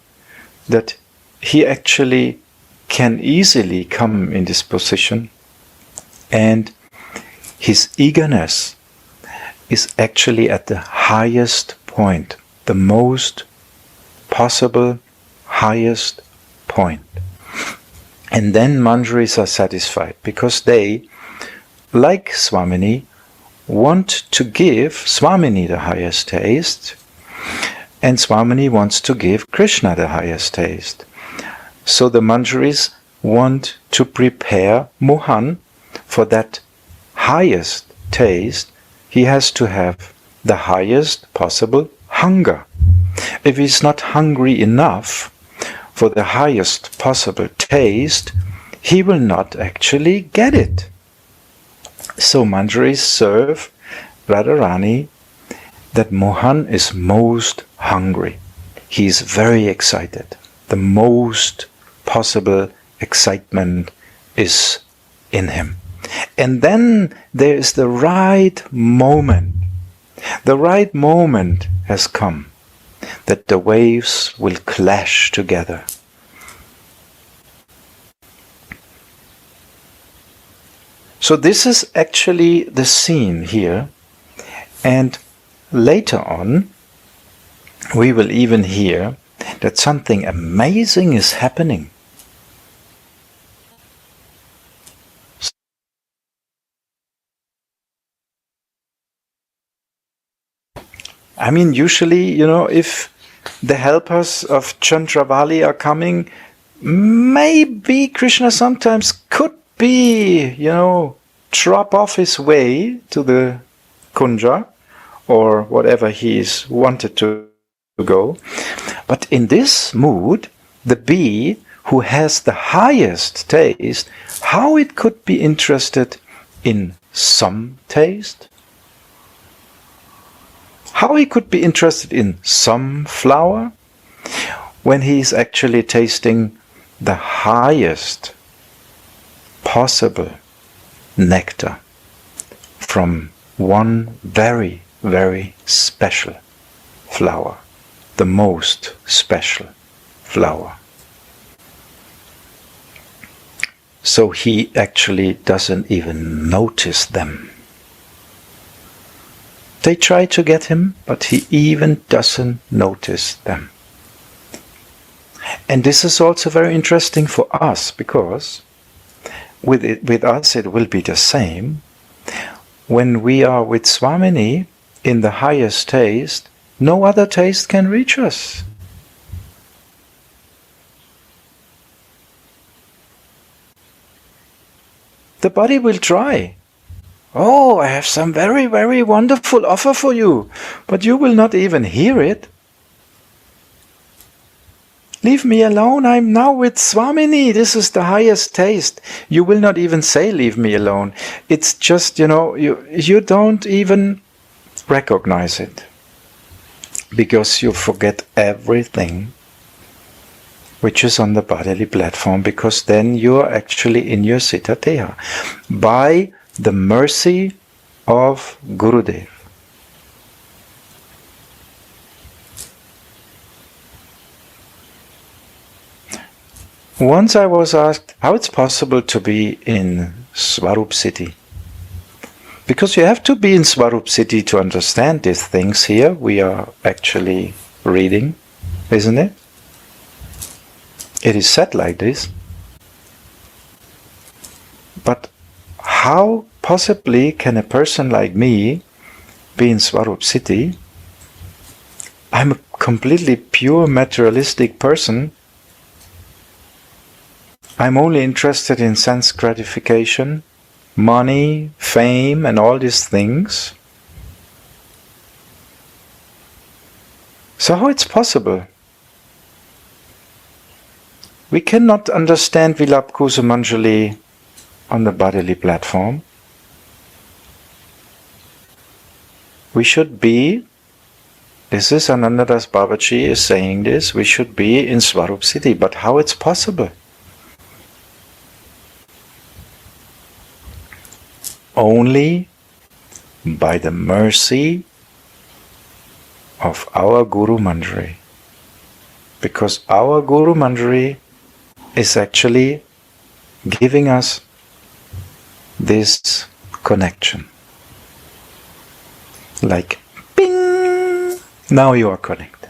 that he actually can easily come in this position, and his eagerness is actually at the highest point, the most possible highest point. And then manjaris are satisfied because they, like Swamini, want to give Swamini the highest taste, and Swamini wants to give Krishna the highest taste. So the manjaris want to prepare Mohan for that highest taste. He has to have the highest possible hunger. If he's not hungry enough for the highest possible taste, he will not actually get it. So manjaris serve Radharani that Mohan is most hungry. He is very excited. The most possible excitement is in him. And then there is the right moment. The right moment has come that the waves will clash together. So this is actually the scene here, and later on we will even hear that something amazing is happening. I mean, usually, if the helpers of Chandravali are coming, maybe Krishna sometimes could be, drop off his way to the Kunja or whatever he's wanted to go. But in this mood, the bee who has the highest taste, how it could be interested in some taste? How he could be interested in some flower when he is actually tasting the highest possible nectar from one very, very special flower, the most special flower. So he actually doesn't even notice them. They try to get him, but he even doesn't notice them. And this is also very interesting for us, because with us it will be the same. When we are with Swamini in the highest taste, no other taste can reach us. The body will try. Oh, I have some very, very wonderful offer for you, but you will not even hear it. Leave me alone, I'm now with Swamini, this is the highest taste. You will not even say leave me alone. It's just, you don't even recognize it. Because you forget everything which is on the bodily platform, because then you are actually in your Siddha Deha. By the mercy of Gurudev. Once I was asked how it's possible to be in Swarup city. Because you have to be in Swarup city to understand these things here we are actually reading, isn't it? It is said like this. But how possibly can a person like me be in Swarup city? I'm a completely pure materialistic person. I'm only interested in sense gratification, money, fame, and all these things. So how it's possible? We cannot understand Vilapa Kusumanjali on the bodily platform. We should be, this is Anandadas Babaji is saying this, we should be in Swarup city, but how it's possible? Only by the mercy of our Guru Manjari. Because our Guru Manjari is actually giving us this connection. Like, ping! Now you are connected.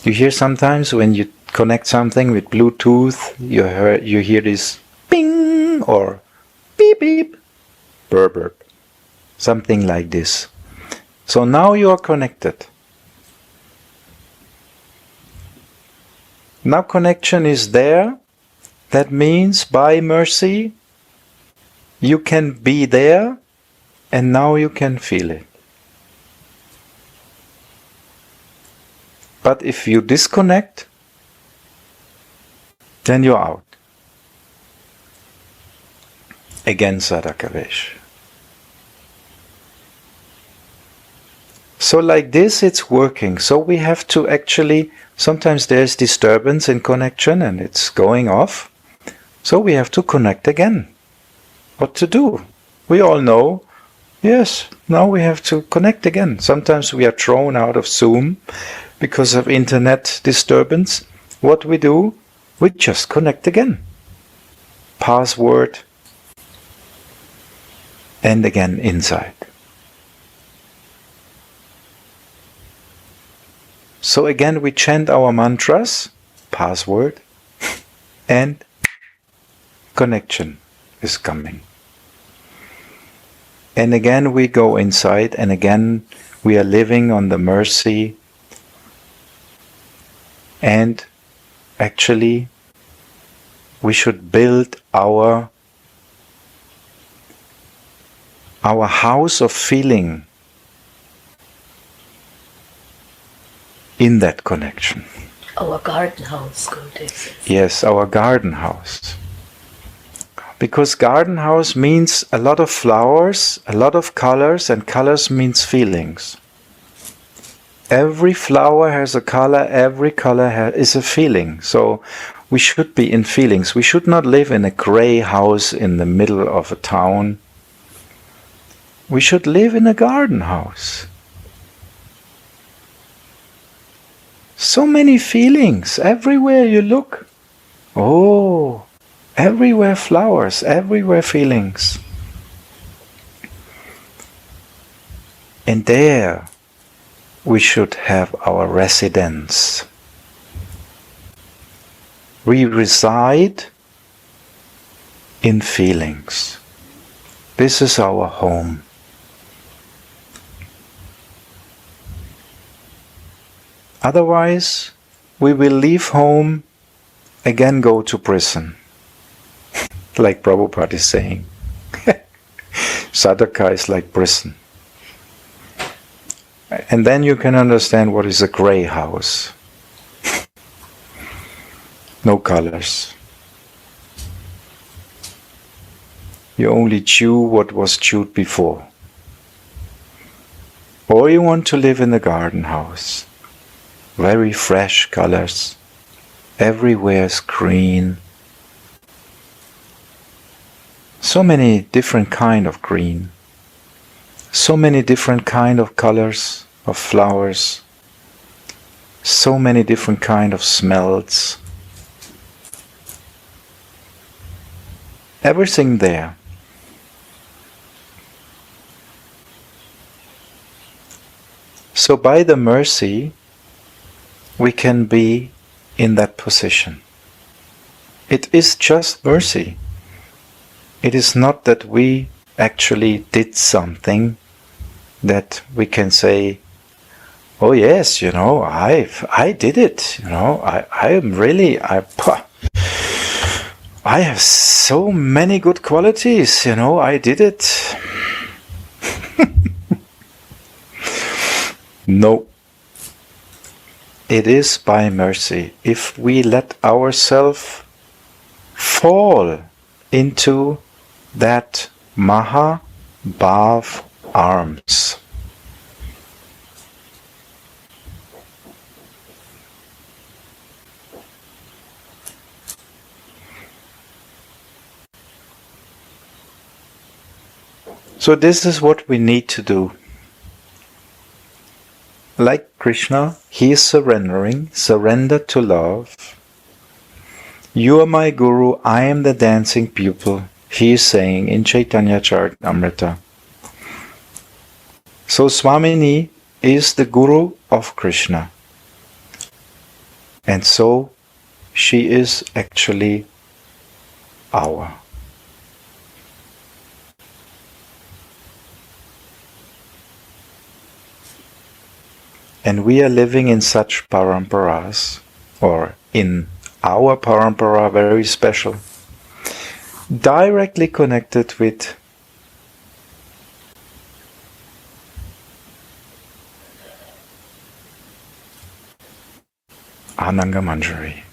You hear sometimes when you connect something with Bluetooth, you hear this ping or beep beep, burp burp, something like this. So now you are connected. Now connection is there. That means by mercy you can be there and now you can feel it. But if you disconnect, then you're out. Again Sadakavesh. So like this it's working. So we have to actually, sometimes there's disturbance in connection and it's going off. So we have to connect again. What to do? We all know, yes, now we have to connect again. Sometimes we are thrown out of Zoom because of internet disturbance. What we do? We just connect again. Password. And again inside. So again we chant our mantras, password, and connection is coming. And again we go inside and again we are living on the mercy. And actually we should build our house of feeling in that connection. Our garden house, Gurudev. Yes, our garden house. Because garden house means a lot of flowers, a lot of colors, and colors means feelings. Every flower has a color, every color is a feeling. So we should be in feelings. We should not live in a gray house in the middle of a town. We should live in a garden house. So many feelings everywhere you look. Oh, everywhere flowers, everywhere feelings. And there we should have our residence. We reside in feelings. This is our home. Otherwise, we will leave home, again go to prison. Like Prabhupada is saying. Sadhaka is like prison. And then you can understand what is a grey house. No colors. You only chew what was chewed before. Or you want to live in a garden house. Very fresh colors. Everywhere is green. So many different kind of green. So many different kind of colors of flowers. So many different kind of smells. Everything there. So by the mercy, we can be in that position. It is just mercy. It is not that we actually did something that we can say, oh yes, I did it, I am really, I have so many good qualities, I did it. No. It is by mercy. If we let ourselves fall into that Maha Bhav arms. So this is what we need to do. Like Krishna, he is surrendering, surrender to love. You are my guru, I am the dancing pupil, he is saying in Chaitanya Charitamrita. So Swamini is the guru of Krishna. And so she is actually our. And we are living in such paramparas, or in our parampara, very special, directly connected with Ananga Manjari.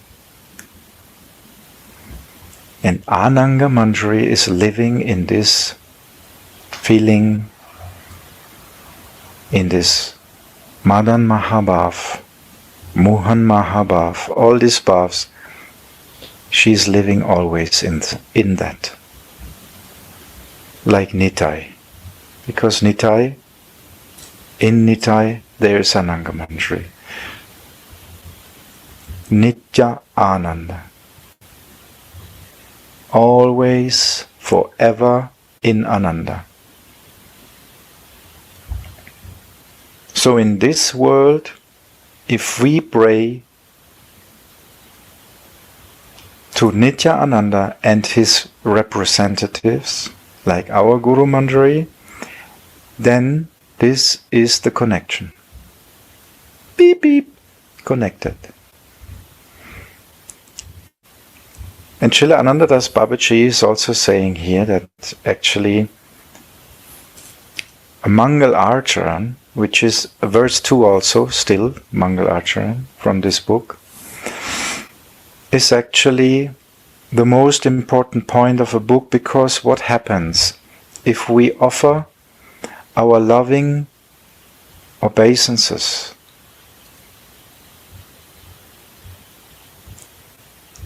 And Ananga Manjari is living in this feeling, in this Madan Mahabhav, Mohan Mahabhav, all these bhavs, she is living always in that. Like Nitai. Because Nitai, in Nitai, there is Ananga Manjari. Nitya Ananda. Always, forever in Ananda. So in this world, if we pray to Nitya Ananda and his representatives, like our Guru Manjari, then this is the connection. Beep beep, connected. And Srila Anandadas Babaji is also saying here that actually a Mangal Acharan, which is verse 2 also, still Mangal Acharan from this book, is actually the most important point of a book, because what happens if we offer our loving obeisances?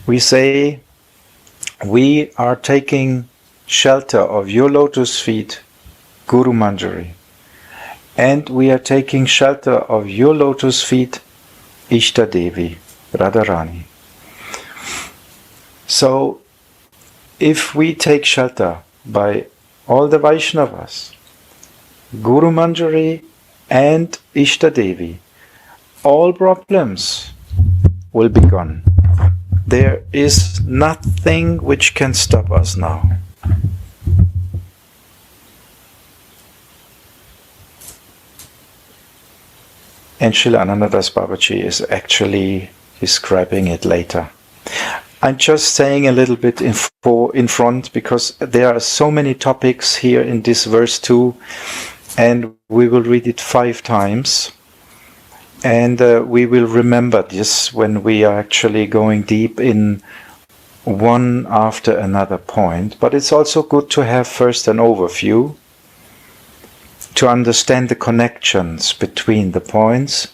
We say, we are taking shelter of your lotus feet, Guru Manjari, and we are taking shelter of your lotus feet, Ishta Devi, Radharani. So, if we take shelter by all the Vaishnavas, Guru Manjari and Ishta Devi, all problems will be gone. There is nothing which can stop us now. And Srila Anandadas Babaji is actually describing it later. I'm just saying a little bit in front, because there are so many topics here in this verse 2, and we will read it 5 times. And we will remember this when we are actually going deep in one after another point. But it's also good to have first an overview, to understand the connections between the points,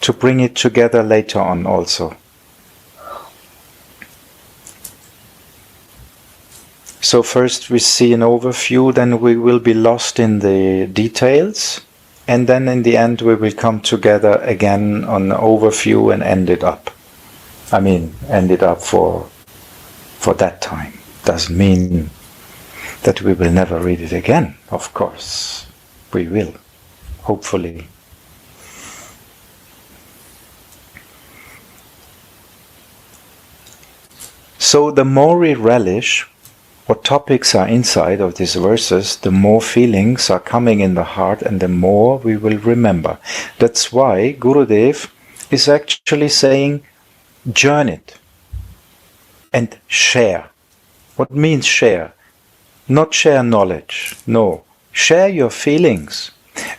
to bring it together later on also. So first we see an overview, then we will be lost in the details, and then in the end we will come together again on the overview and end it up. End it up for that time. Doesn't mean that we will never read it again, of course. We will, hopefully. So the more we relish what topics are inside of these verses, the more feelings are coming in the heart, and the more we will remember. That's why Gurudev is actually saying, journey it and share. What means share? Not share knowledge, no. Share your feelings.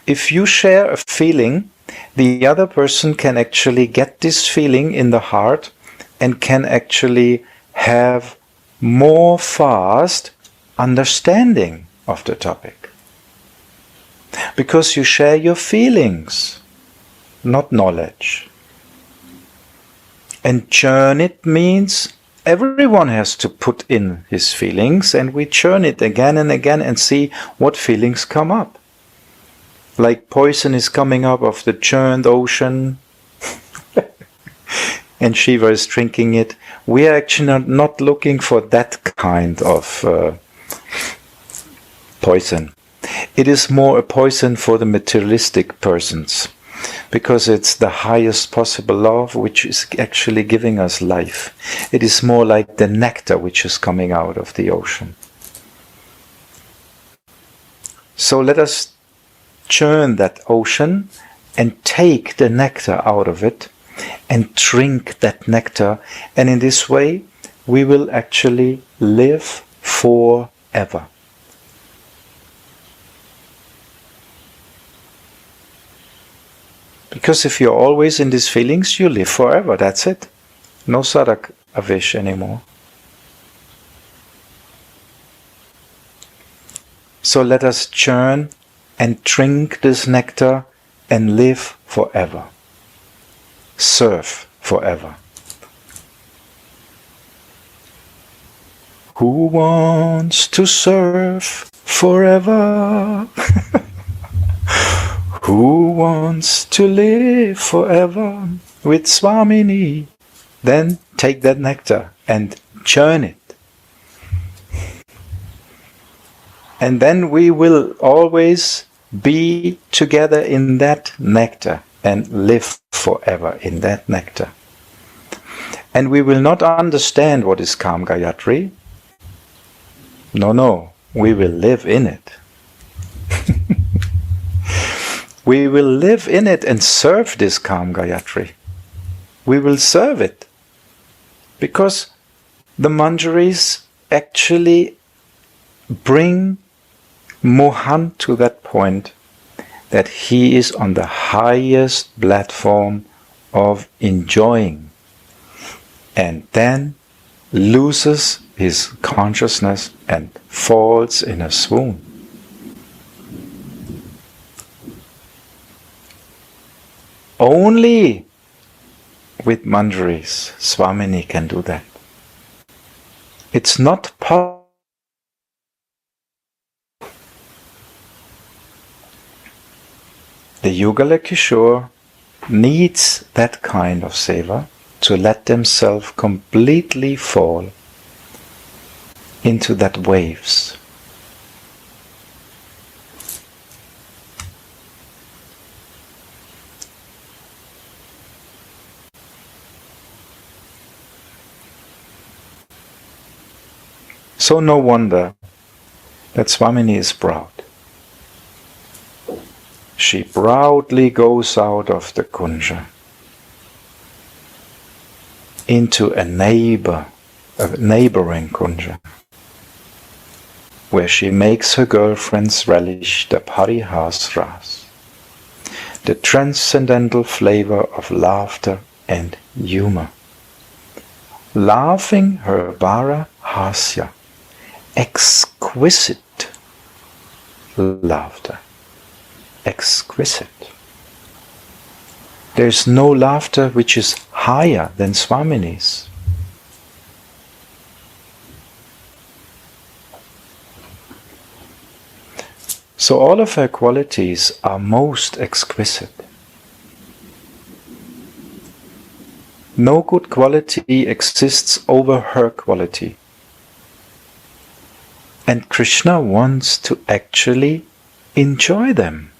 If you share a feeling, the other person can actually get this feeling in the heart and can actually have more fast understanding of the topic. Because you share your feelings, not knowledge. And churn it means everyone has to put in his feelings, and we churn it again and again and see what feelings come up. Like poison is coming up of the churned ocean, and Shiva is drinking it. We are actually not looking for that kind of poison. It is more a poison for the materialistic persons, because it's the highest possible love which is actually giving us life. It is more like the nectar which is coming out of the ocean. So let us churn that ocean and take the nectar out of it and drink that nectar, and in this way we will actually live forever. Because if you're always in these feelings, you live forever, that's it. No sadak avish anymore. So let us churn and drink this nectar and live forever. Serve forever. Who wants to serve forever? Who wants to live forever with Swamini? Then take that nectar and churn it. And then we will always be together in that nectar and live forever in that nectar. And we will not understand what is Kam Gayatri. No, we will live in it. We will live in it and serve this Kam Gayatri. We will serve it. Because the manjaris actually bring Mohan to that point that he is on the highest platform of enjoying, and then loses his consciousness and falls in a swoon. Only with manjaris Swamini can do that. It's not possible. The Yugala Kishore needs that kind of seva to let themselves completely fall into that waves. So no wonder that Swamini is proud. She proudly goes out of the kunja into a neighboring kunja, where she makes her girlfriends relish the parihas ras, the transcendental flavor of laughter and humor, laughing her bara hasya, exquisite laughter. Exquisite. There's no laughter which is higher than Swamini's. So all of her qualities are most exquisite. No good quality exists over her quality. And Krishna wants to actually enjoy them.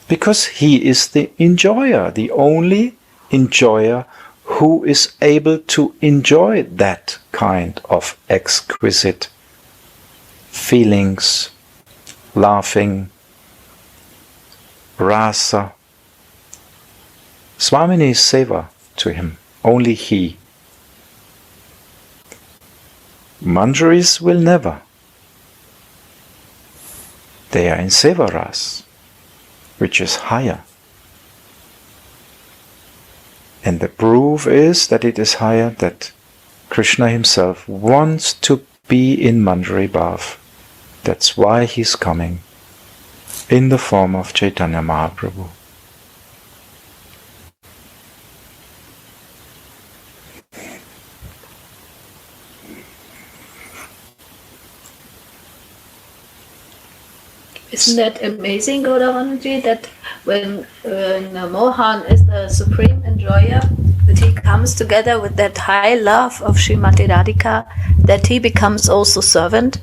Because he is the enjoyer, the only enjoyer who is able to enjoy that kind of exquisite feelings, laughing, rasa. Swamini is seva to him, only he. Manjaris will never. They are in seva ras, which is higher. And the proof is that it is higher, that Krishna himself wants to be in Manjari Bhav. That's why he's coming in the form of Chaitanya Mahaprabhu. Isn't that amazing, Gauravani, that when Mohan is the supreme enjoyer, that he comes together with that high love of Srimati Radhika, that he becomes also servant?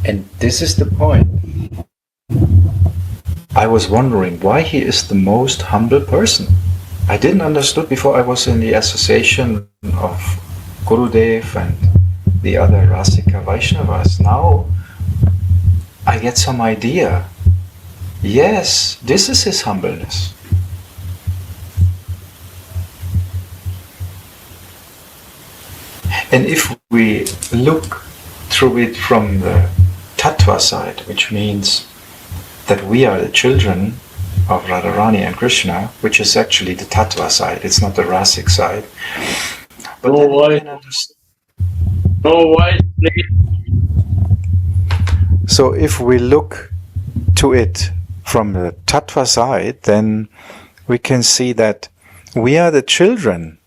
And this is the point. I was wondering why he is the most humble person. I didn't understood before I was in the association of Gurudev and the other Rasika Vaishnavas. Now I get some idea. Yes, this is his humbleness. And if we look through it from the Tattva side, which means that we are the children of Radharani and Krishna, which is actually the Tattva side, it's not the Rasic side. But No, why? No, why? So if we look to it from the Tattva side, then we can see that we are the children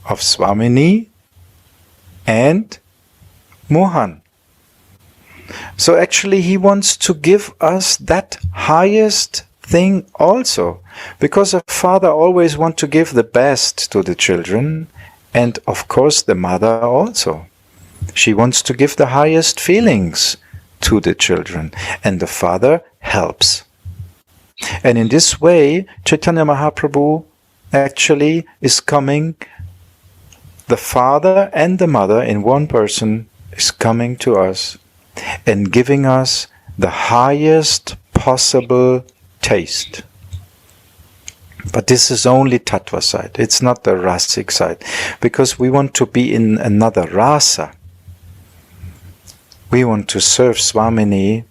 of Swamini and Mohan. So actually he wants to give us that highest thing also, because a father always wants to give the best to the children, and of course the mother also. She wants to give the highest feelings to the children, and the father helps. And in this way, Chaitanya Mahaprabhu actually is coming, the father and the mother in one person is coming to us and giving us the highest possible taste. But this is only Tattva side, it's not the Rasic side, because we want to be in another rasa. We want to serve Swamini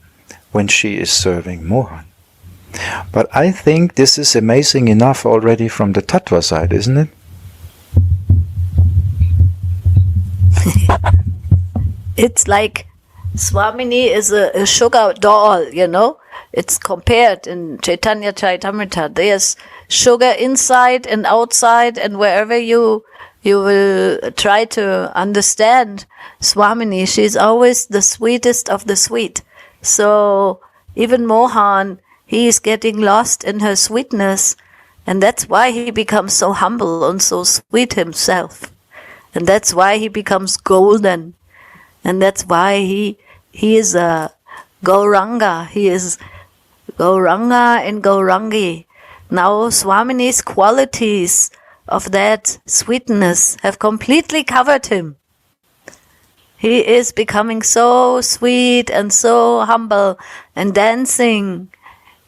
when she is serving Mohan. But I think this is amazing enough already from the Tattva side, isn't it? It's like Swamini is a sugar doll, you know. It's compared in Chaitanya Charitamrita. There's sugar inside and outside, and wherever you will try to understand Swamini, she's always the sweetest of the sweet. So even Mohan, he is getting lost in her sweetness, and that's why he becomes so humble and so sweet himself. And that's why he becomes golden. And that's why he is a Gauranga. He is Gauranga and Gaurangi. Now Swamini's qualities of that sweetness have completely covered him. He is becoming so sweet and so humble and dancing,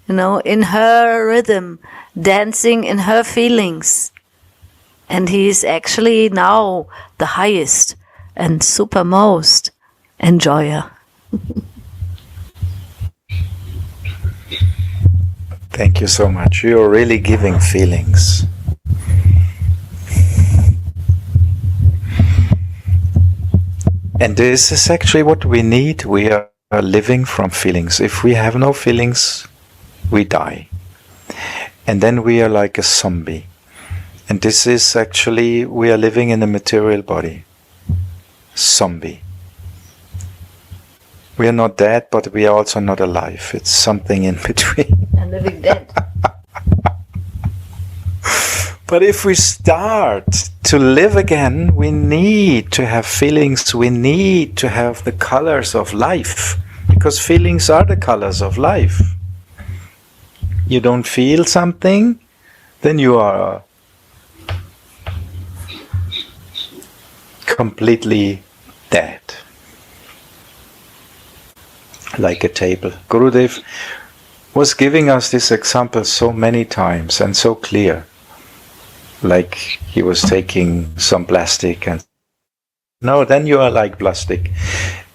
you know, in her rhythm, dancing in her feelings. And he is actually now the highest and supermost enjoyer. Thank you so much. You're really giving feelings. And this is actually what we need. We are living from feelings. If we have no feelings, we die. And then we are like a zombie. And this is actually, we are living in a material body. Zombie. We are not dead, but we are also not alive. It's something in between. And living dead. But if we start to live again, we need to have feelings. We need to have the colors of life. Because feelings are the colors of life. You don't feel something, then you are completely dead. Like a table. Gurudev was giving us this example so many times and so clear. Like he was taking some plastic and no, then you are like plastic.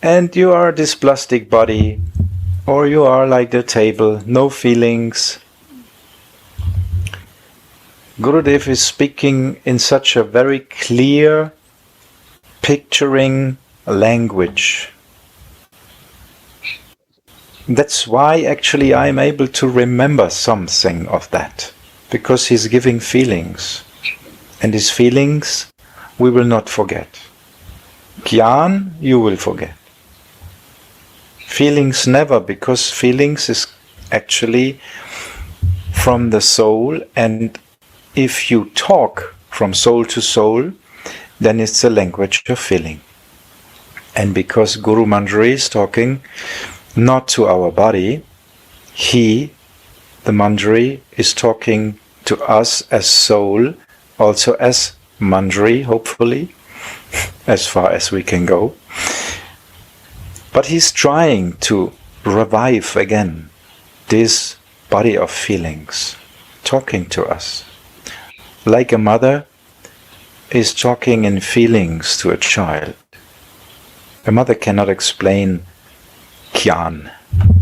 And you are this plastic body, or you are like the table, no feelings. Gurudev is speaking in such a very clear, picturing language. That's why actually I'm able to remember something of that, because he's giving feelings, and his feelings we will not forget. Gyan, you will forget. Feelings never, because feelings is actually from the soul, and if you talk from soul to soul, then it's the language of feeling. And because Guru Manjari is talking not to our body, he, the Manjari, is talking to us as soul, also as Manjari, hopefully, as far as we can go. But he's trying to revive again this body of feelings, talking to us. Like a mother is talking in feelings to a child. A mother cannot explain Gyan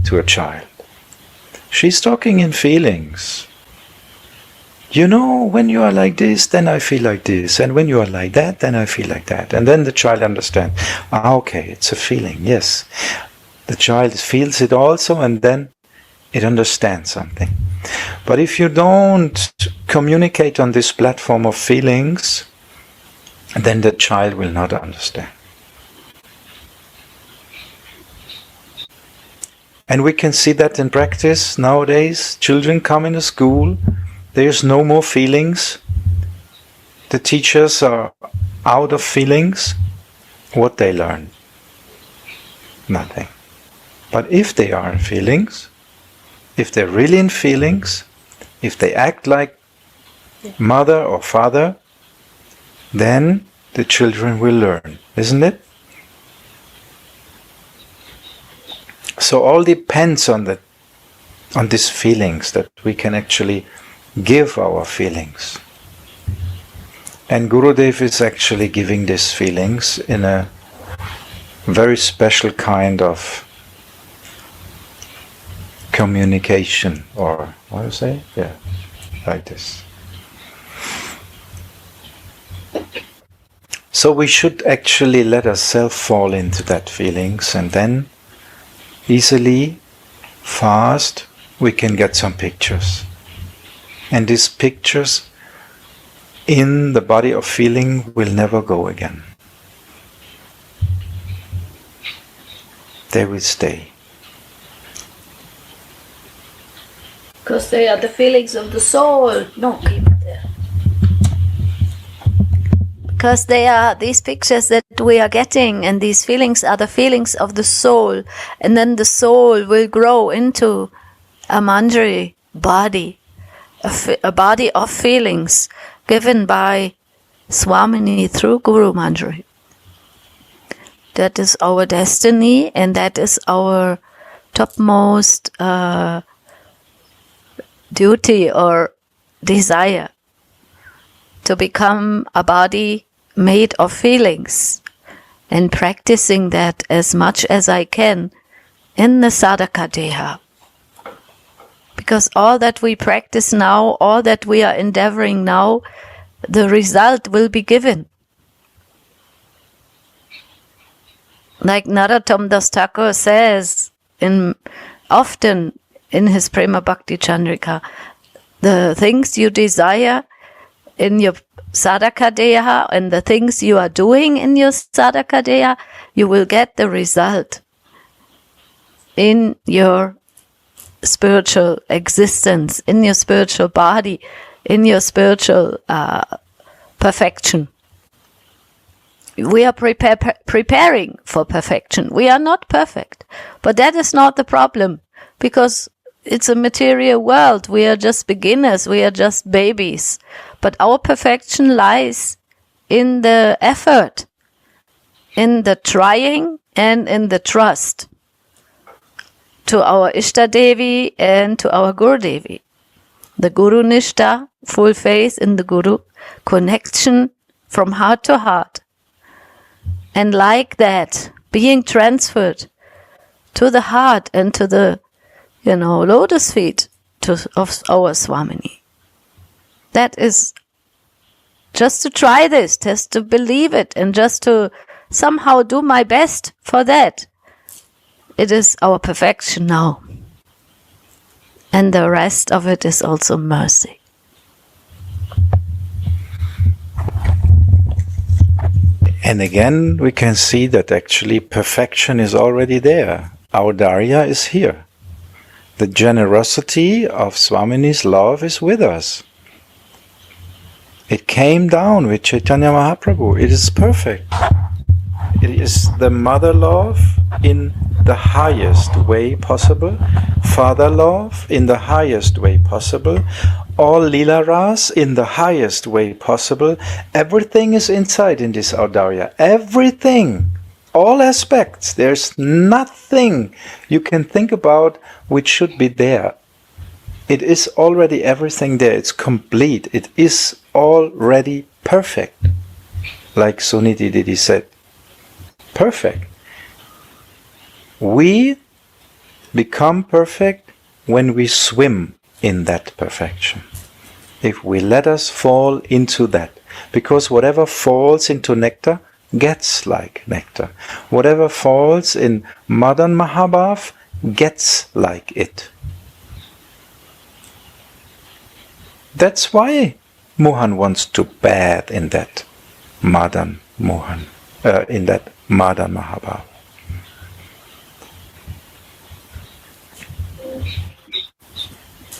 to a child. She's talking in feelings. You know, when you are like this, then I feel like this. And when you are like that, then I feel like that. And then the child understands. Okay, it's a feeling, yes. The child feels it also, and then it understands something. But if you don't communicate on this platform of feelings, then the child will not understand. And we can see that in practice nowadays. Children come into school, there's no more feelings. The teachers are out of feelings. What they learn? Nothing. But if they are in feelings, if they're really in feelings, if they act like mother or father, then the children will learn, isn't it? So all depends on these feelings, that we can actually give our feelings. And Gurudev is actually giving these feelings in a very special kind of communication, or what do you say? Yeah, like this. So we should actually let ourselves fall into that feelings, and then easily, fast, we can get some pictures. And these pictures in the body of feeling will never go again. They will stay. Because they are the feelings of the soul. No, keep it there. Because they are these pictures that we are getting, and these feelings are the feelings of the soul. And then the soul will grow into a Manjari body, a body of feelings given by Swamini through Guru Manjari. That is our destiny, and that is our topmost duty or desire, to become a body made of feelings, and practicing that as much as I can in the sadhaka deha. Because all that we practice now, all that we are endeavoring now, the result will be given. Like Narottam Das Thakur says often in his Prema Bhakti Chandrika, the things you desire in your sadhaka deha and the things you are doing in your sadhaka deha, you will get the result in your spiritual existence, in your spiritual body, in your spiritual perfection. We are preparing for perfection. We are not perfect, but that is not the problem, because it's a material world. We are just beginners. We are just babies. But our perfection lies in the effort, in the trying, and in the trust to our Ishta Devi and to our Guru Devi. The Guru Nishta, full faith in the Guru, connection from heart to heart. And like that, being transferred to the heart and to the, lotus feet of our Swamini. That is just to try this, just to believe it, and just to somehow do my best for that. It is our perfection now. And the rest of it is also mercy. And again, we can see that actually perfection is already there. Audarya is here. The generosity of Swamini's love is with us. It came down with Chaitanya Mahaprabhu. It is perfect. It is the mother love in the highest way possible, father love in the highest way possible, all Leela Ras in the highest way possible. Everything is inside in this Audarya. Everything. All aspects. There's nothing you can think about which should be there. It is already everything there. It's complete. It is already perfect. Like Suniti Didi said. Perfect. We become perfect when we swim in that perfection. If we let us fall into that. Because whatever falls into nectar gets like nectar. Whatever falls in Madan Mahabhav gets like it. That's why Mohan wants to bathe in that Madan Mohan, in that Madan Mahabhav.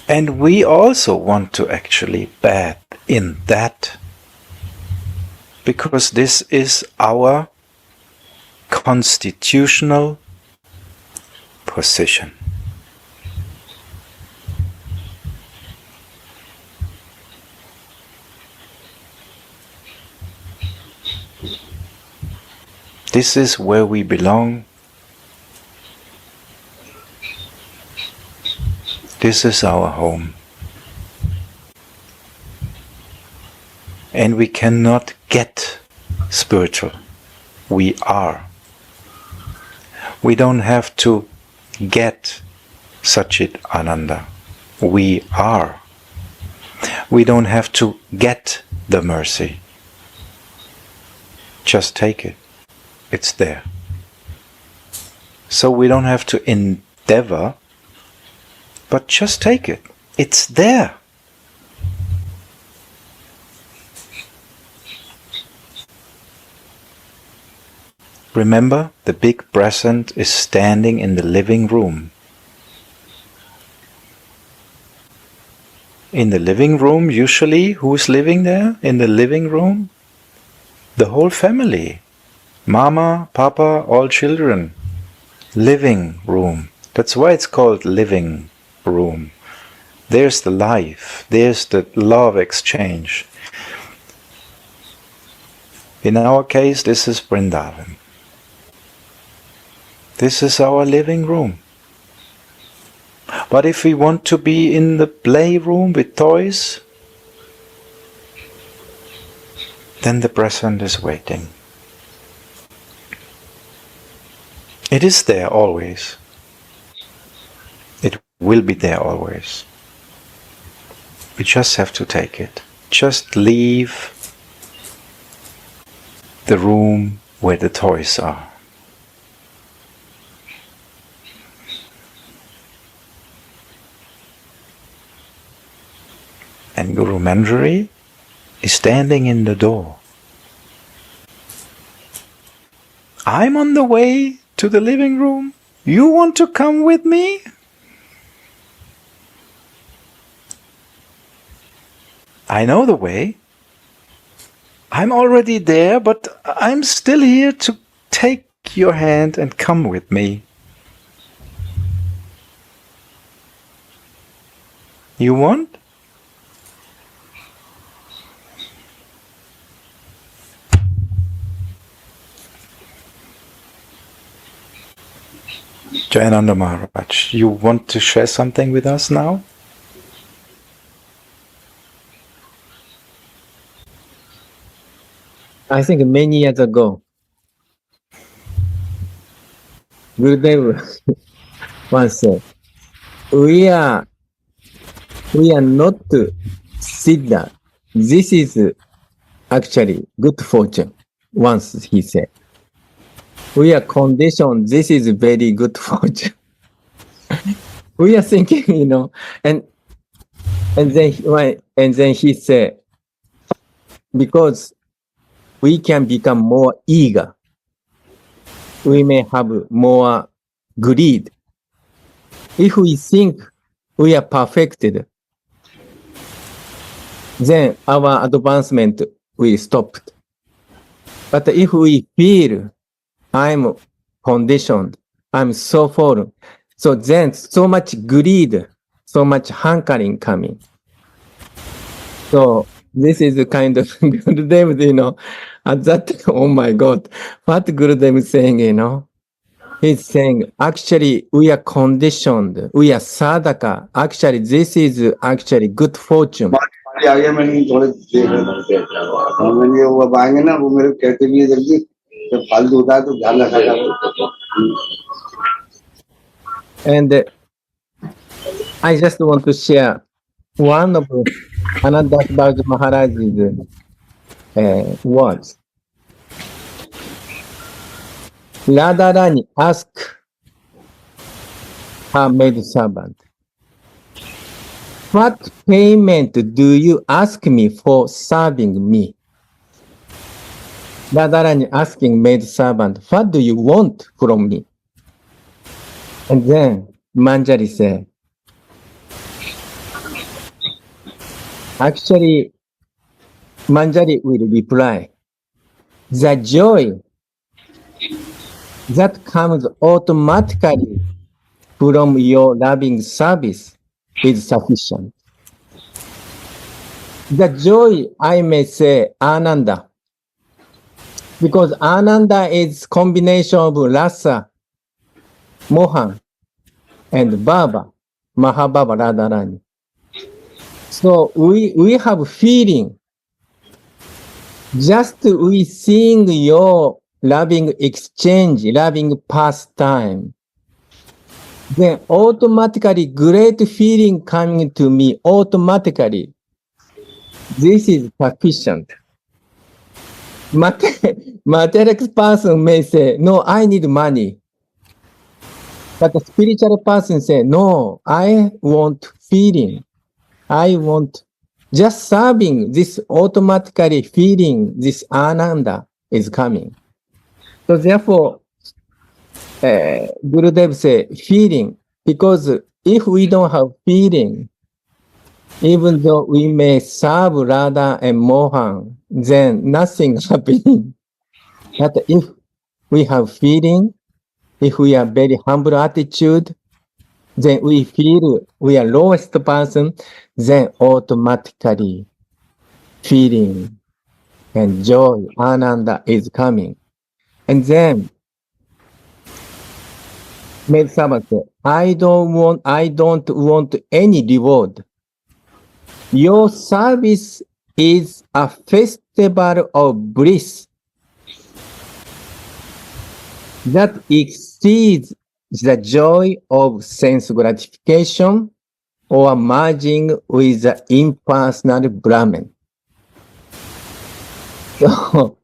And we also want to actually bathe in that, because this is our constitutional position. This is where we belong. This is our home. And we cannot get spiritual. We are. We don't have to get Satchit Ananda. We are. We don't have to get the mercy. Just take it. It's there. So we don't have to endeavor, but just take it. It's there. Remember, the big present is standing in the living room. In the living room, usually, who's living there? In the living room? The whole family. Mama, Papa, all children. Living room. That's why it's called living room. There's the life. There's the love exchange. In our case, this is Vrindavan. This is our living room. But if we want to be in the playroom with toys, then the present is waiting. It is there always. It will be there always. We just have to take it. Just leave the room where the toys are. And Guru Manjari is standing in the door. I'm on the way to the living room. You want to come with me? I know the way. I'm already there, but I'm still here to take your hand and come with me. You want? Jayananda Maharaj, you want to share something with us now? I think many years ago, Gurudev once said, we are not siddha. This is actually good fortune. Once he said, we are conditioned. This is very good fortune. We are thinking, and then he said, because we can become more eager, we may have more greed. If we think we are perfected, then our advancement will stop. But if we feel I'm conditioned, I'm so fallen, so then so much greed, so much hankering coming. So this is the kind of Gurudev, at that, oh my God, what Gurudev is saying, he's saying, actually, we are conditioned, we are sadhaka. Actually, this is actually good fortune. आगे मैंने थोड़े देर में मैंने वो अब आएंगे ना वो मेरे कहते भी है जल्दी जब फालतू होता है तो ध्यान रखा जाता And I just want to share one of Ananda Maharaj's words. Radharani asked her maid servant, "What payment do you ask me for serving me?" Radharani asking maid servant, "What do you want from me?" And then Manjari said, actually, Manjari will reply, the joy that comes automatically from your loving service is sufficient. The joy, I may say, Ananda, because Ananda is combination of Rasa, Mohan, and Baba, Mahababa Radharani. So we have feeling, just we seeing your loving exchange, loving pastime, then automatically great feeling coming to me automatically. This is sufficient. Material person may say, no, I need money. But the spiritual person say, no, I want feeling. I want just serving, this automatically feeling, this ananda is coming. So therefore, Gurudev say feeling, because if we don't have feeling, even though we may serve Radha and Mohan, then nothing happening. But if we have feeling, if we are very humble attitude, then we feel we are lowest person, then automatically feeling and joy, ananda is coming. And then maid servant said, I don't want any reward. Your service is a festival of bliss that exceeds the joy of sense gratification or merging with the impersonal Brahman. So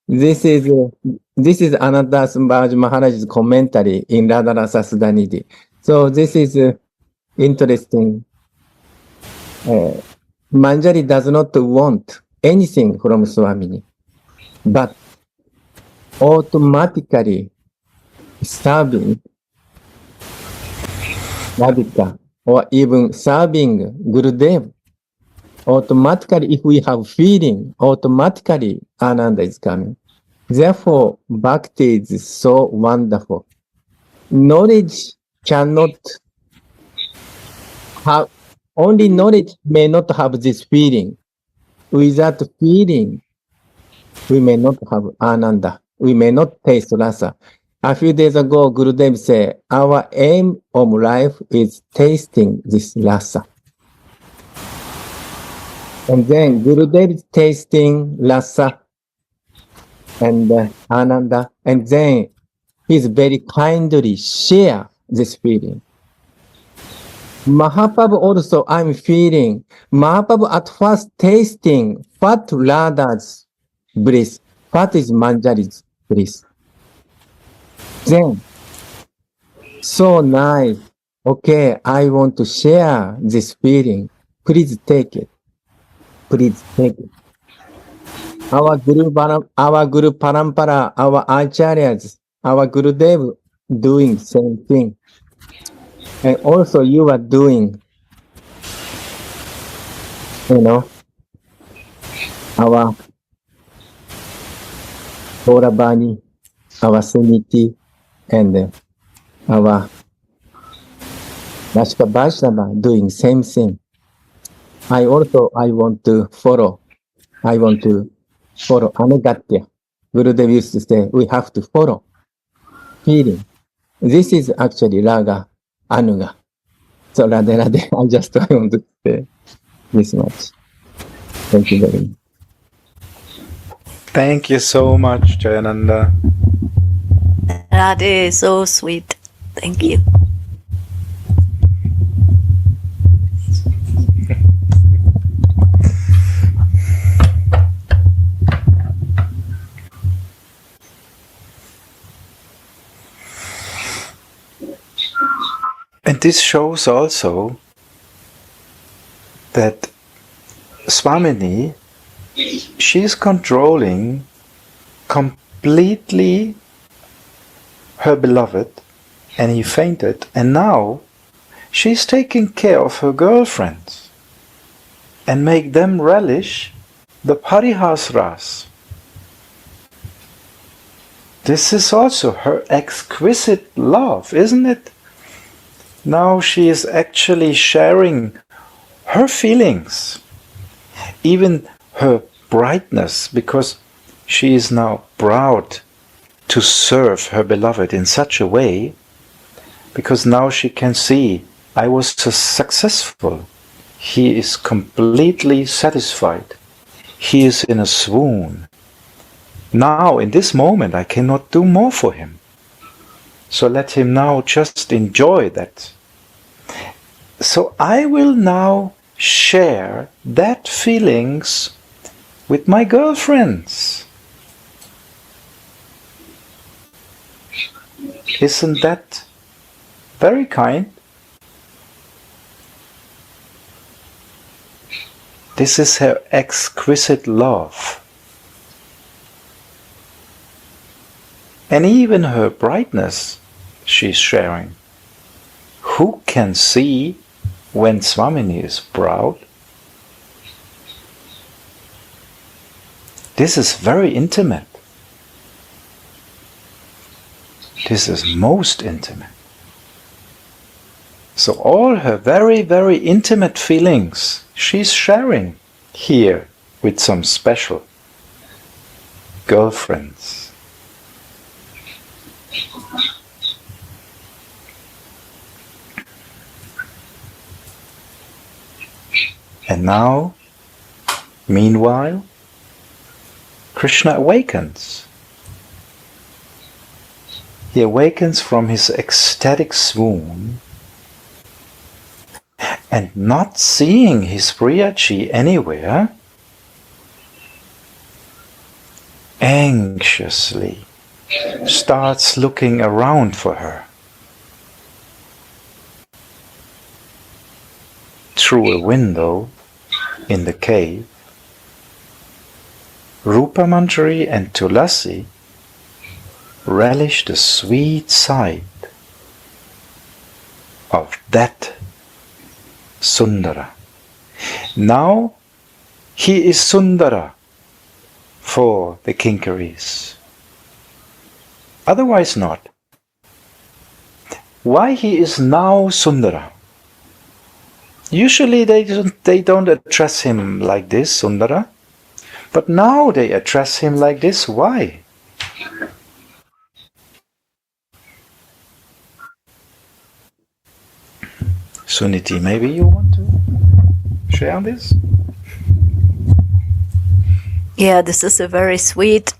this is Ananda Maharaj's commentary in Radharasa Sudhanidhi. So this is interesting. Manjari does not want anything from Swamini, but automatically serving Radhika or even serving Gurudev, automatically, if we have feeling, automatically Ananda is coming. Therefore, Bhakti is so wonderful. Knowledge cannot have, only knowledge may not have this feeling. Without feeling, we may not have Ananda. We may not taste rasa. A few days ago, Gurudev said, our aim of life is tasting this rasa. And then Gurudev is tasting rasa and ananda, and then he's very kindly share this feeling. Mahaprabhu also, I'm feeling, Mahaprabhu at first tasting what Radha's bliss, what is Manjari's bliss. Then, so nice. Okay, I want to share this feeling. Please take it. Please take it. Our Guru Parampara, our Acharyas, our Gurudev doing same thing. And also you are doing, our Gauravani, our Suniti, and our Nashka Vaishnava doing same thing. I want to follow. I want to follow Anugatya. Gurudev used to say, we have to follow feeling. This is actually Raga, Anuga. So Radhe Radhe, I want to say this much. Thank you very much. Thank you so much, Jayananda. Radhe is so sweet. Thank you. And this shows also that Swamini, she's controlling completely her beloved, and he fainted, and now she's taking care of her girlfriends and make them relish the parihas ras. This is also her exquisite love, isn't it? Now she is actually sharing her feelings, even her brightness, because she is now proud to serve her beloved in such a way, because now she can see, I was so successful. He is completely satisfied. He is in a swoon. Now, in this moment, I cannot do more for him. So let him now just enjoy that. So I will now share that feelings with my girlfriends. Isn't that very kind? This is her exquisite love. And even her brightness she's sharing. Who can see when Swamini is proud? This is very intimate. This is most intimate. So all her very, very intimate feelings she's sharing here with some special girlfriends. And now, meanwhile, Krishna awakens. He awakens from his ecstatic swoon, and not seeing his Priyachi anywhere, anxiously starts looking around for her. Through a window in the cave, Rupa Manjari and Tulasi relish the sweet sight of that Sundara. Now he is Sundara for the Kinkaris. Otherwise not. Why he is now Sundara? Usually they don't address him like this, Sundara. But now they address him like this. Why? Suniti, maybe you want to share this? Yeah, this is a very sweet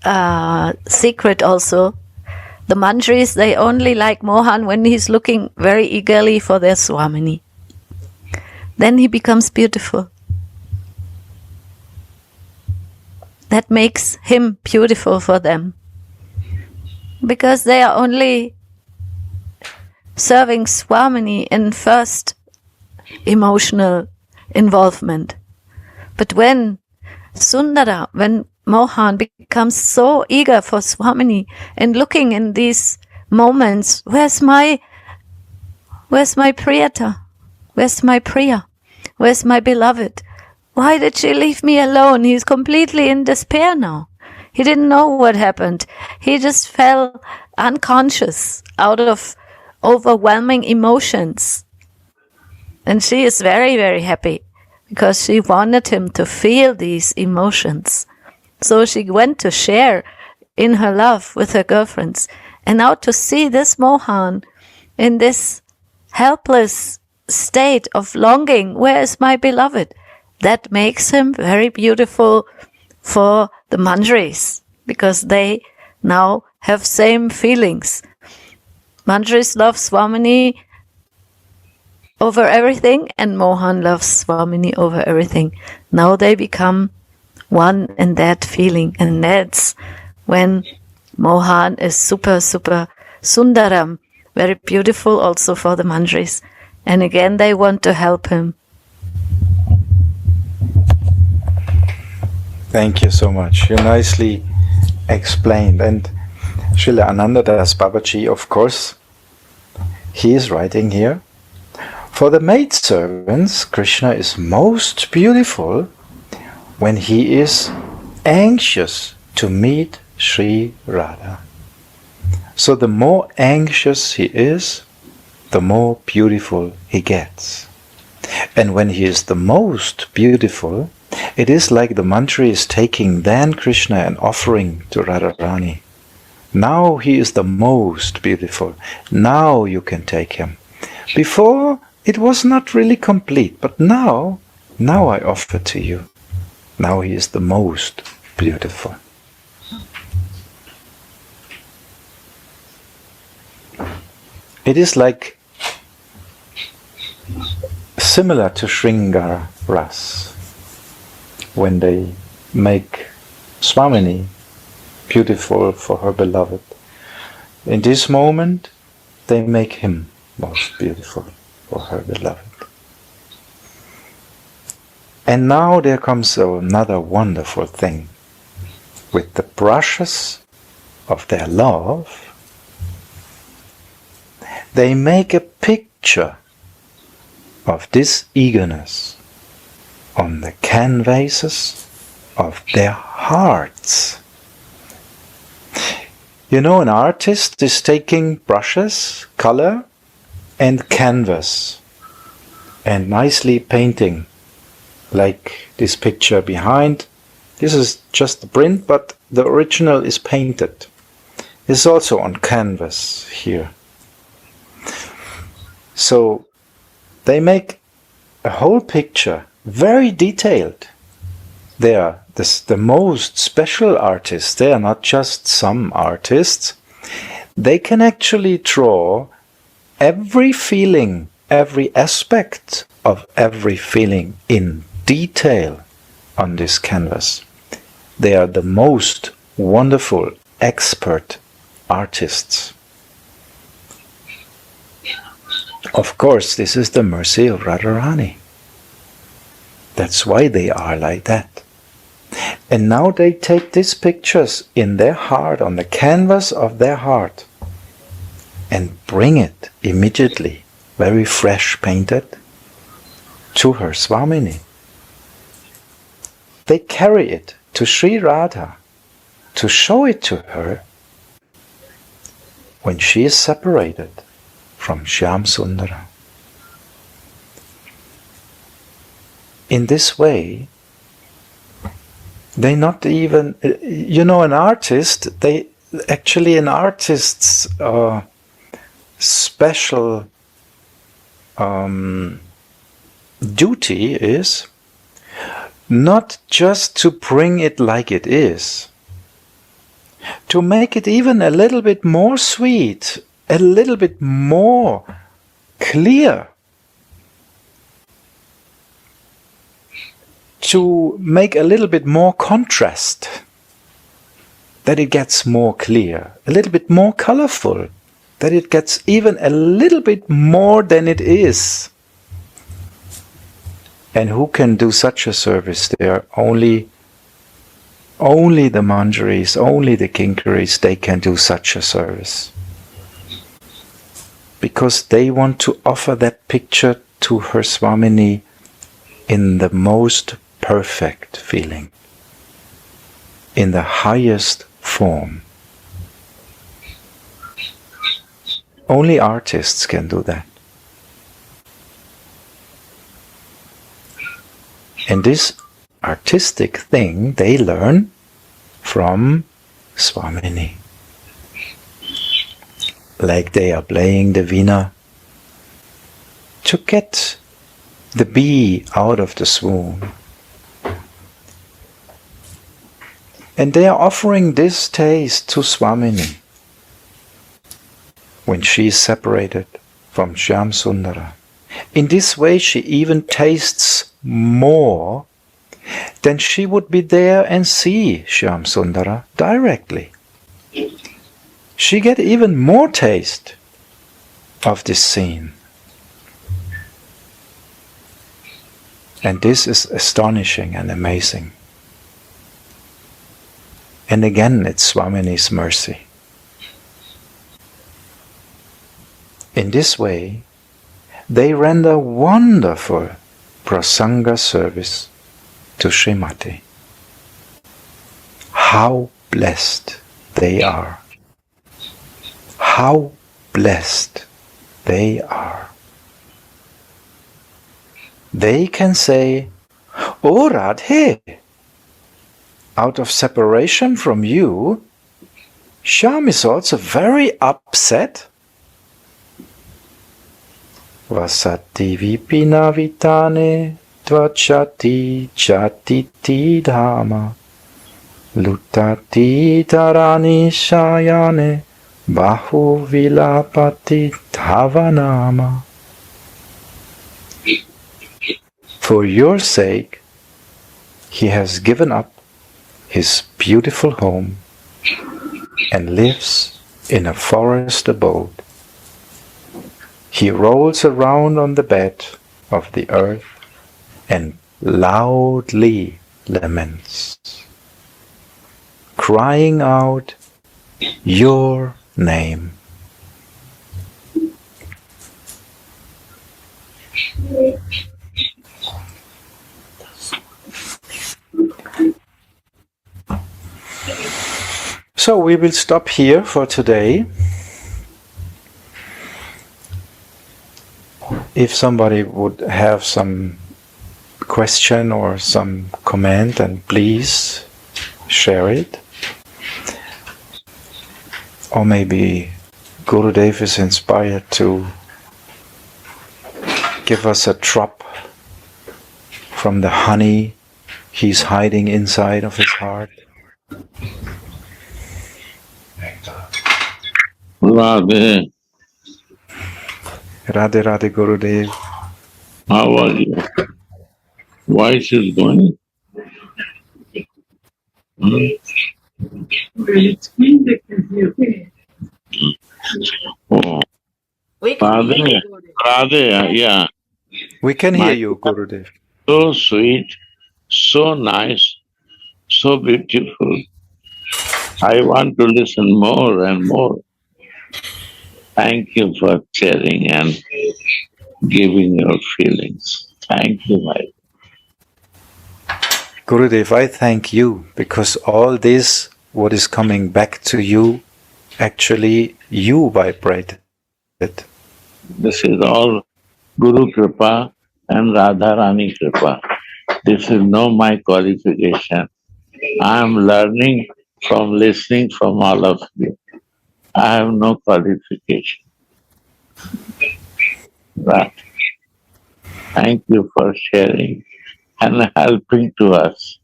secret also. The Manjaris, they only like Mohan when he's looking very eagerly for their Swamini. Then he becomes beautiful. That makes him beautiful for them. Because they are only serving Swamini in first emotional involvement. But when Mohan becomes so eager for Swamini and looking in these moments, where's my Priyata? Where's my Priya? Where's my beloved? Why did she leave me alone? He's completely in despair now. He didn't know what happened. He just fell unconscious out of overwhelming emotions. And she is very, very happy because she wanted him to feel these emotions. So she went to share in her love with her girlfriends. And now to see this Mohan in this helpless state of longing, where is my beloved? That makes him very beautiful for the Manjaris, because they now have same feelings. Manjaris love Swamini over everything, and Mohan loves Swamini over everything. Now they become one in that feeling, and that's when Mohan is super, super sundaram, very beautiful also for the Manjaris. And again, they want to help him. Thank you so much. You nicely explained. And Srila Anandadas Babaji, of course, he is writing here, for the maidservants, Krishna is most beautiful when he is anxious to meet Sri Radha. So the more anxious he is, the more beautiful he gets. And when he is the most beautiful, it is like the Manjari is taking then Krishna and offering to Radharani. Now he is the most beautiful. Now you can take him. Before it was not really complete, but now I offer to you. Now he is the most beautiful. It is like similar to Sringara Ras, when they make Swamini beautiful for her beloved. In this moment, they make him most beautiful for her beloved. And now there comes another wonderful thing. With the brushes of their love, they make a picture of this eagerness on the canvases of their hearts. You know, an artist is taking brushes, color, and canvas, and nicely painting, like this picture behind. This is just the print, but the original is painted. It's also on canvas here. So they make a whole picture, very detailed. They are the most special artists. They are not just some artists. They can actually draw every feeling, every aspect of every feeling in detail on this canvas. They are the most wonderful, expert artists. Of course, this is the mercy of Radharani. That's why they are like that. And now they take these pictures in their heart, on the canvas of their heart, and bring it immediately, very fresh painted, to her Swamini. They carry it to Sri Radha to show it to her when she is separated from Shyam Sundara. In this way, they not even, an artist, an artist's special duty is not just to bring it like it is, to make it even a little bit more sweet, a little bit more clear, to make a little bit more contrast, that it gets more clear, a little bit more colorful, that it gets even a little bit more than it is. And who can do such a service there? Only the Manjaris, only the Kinkaris, they can do such a service. because they want to offer that picture to her Swamini in the most perfect feeling, in the highest form. Only artists can do that. And this artistic thing they learn from Swamini. Like they are playing the veena to get the bee out of the swoon. And they are offering this taste to Swamini when she is separated from Shyam Sundara. In this way she even tastes more than she would be there and see Shyam Sundara directly. She get even more taste of this scene. And this is astonishing and amazing. And again, it's Swamini's mercy. In this way, they render wonderful prasanga service to Srimati. How blessed they are. How blessed they are. They can say, "Oh Radhe, out of separation from you, Shyam is also very upset. Vasati vipina vitane tvachati chatiti dhama lutati tarani shayane bahu vilapati dhavanama." For your sake, he has given up his beautiful home and lives in a forest abode. He rolls around on the bed of the earth and loudly laments, crying out your name. So we will stop here for today. If somebody would have some question or some comment, then please share it. Or maybe Gurudev is inspired to give us a drop from the honey he's hiding inside of his heart. Radhe, Radhe Radhe Gurudev. how are you? Voice is going. Oh, Radhe, Radhe, yeah. We can hear you, Gurudev. So sweet, so nice, so beautiful. I want to listen more and more. Thank you for sharing and giving your feelings. Thank you, my Gurudev, I thank you because all this, what is coming back to you, actually you vibrated. This is all Guru Kripa and Radha Rani Kripa. This is no my qualification. I am learning from listening from all of you. I have no qualification. But thank you for sharing and helping to us.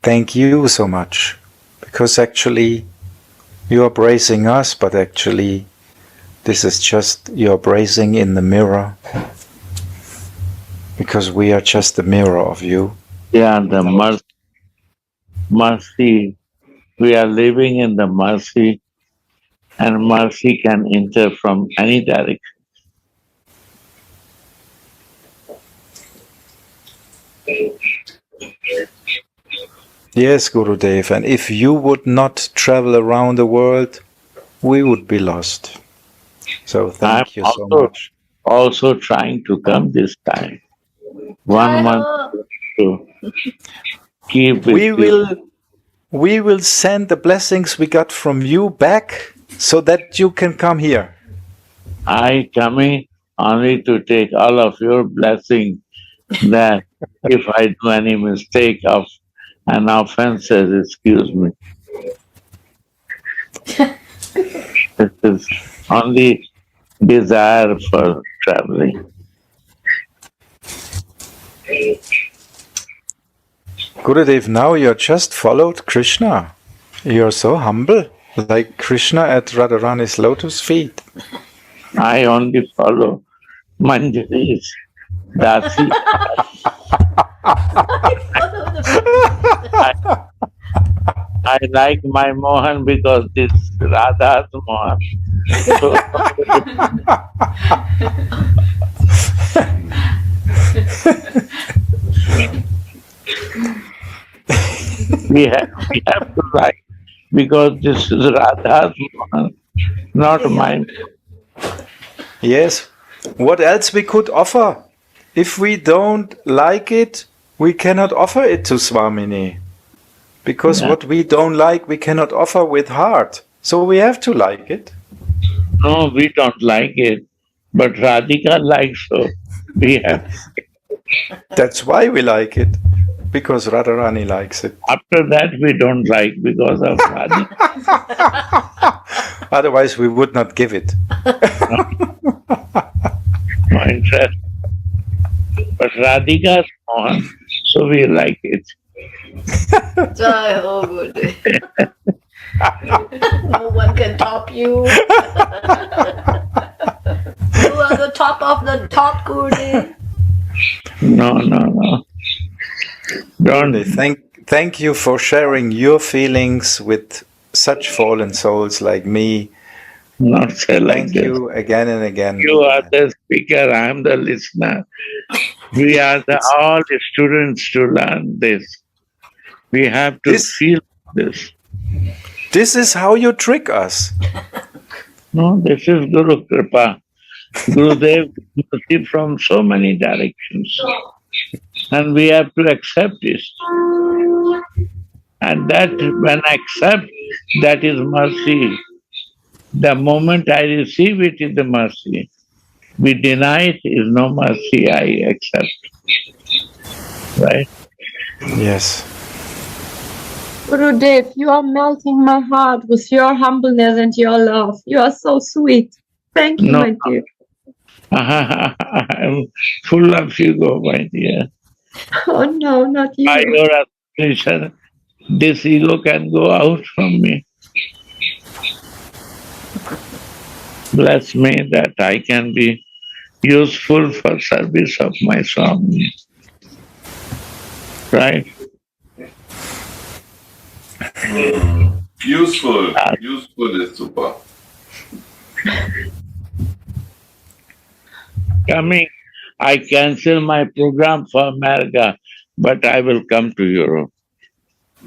Thank you so much because actually you are praising us, but actually this is just you're praising in the mirror because we are just the mirror of you. Yeah, the mercy. We are living in the mercy, and mercy can enter from any direction. Yes, Gurudev, and if you would not travel around the world, we would be lost. So I'm thank you so much. also trying to come this time. 1 month to keep with you. We will send the blessings we got from you back so that you can come here. I coming only to take all of your blessing, that if I do any mistake of an offenses, excuse me. This is only desire for traveling. Gurudev, now you're just followed Krishna. You're so humble, like Krishna at Radharani's lotus feet. I only follow Manjari's Dasi. I like my Mohan because this Radha's Mohan. So, we have to like, because this is Radha's Mohan, not mine. Yes. What else we could offer? If we don't like it, we cannot offer it to Swamini. Because what we don't like, we cannot offer with heart. So we have to like it. No, we don't like it. But Radhika likes, so we have. That's why we like it. Because Radharani likes it. After that, we don't like because of Radhika. Otherwise, we would not give it. No interest. But Radhika's Mohan, so we like it. Jai Ho Gurudev. No one can top you. You are the top of the top, Gurudev. No. Don't. Thank you for sharing your feelings with such fallen souls like me. Not say like Thank this. you again and again. You are the speaker, I am the listener. We are all the students to learn this. We have to feel this. This is how you trick us. No, this is Guru Kripa. Gurudev mercy from so many directions. And we have to accept this. And that, when I accept, that is mercy. The moment I receive it is the mercy. We deny it is no mercy, I accept. Right? Yes. Gurudev, you are melting my heart with your humbleness and your love. You are so sweet. Thank you, my dear. I'm full of ego, my dear. Oh no, not you. By your aspiration, this ego can go out from me. Bless me that I can be useful for service of my Swami. Right? Useful. Useful is super. Coming, I cancel my program for America, but I will come to Europe.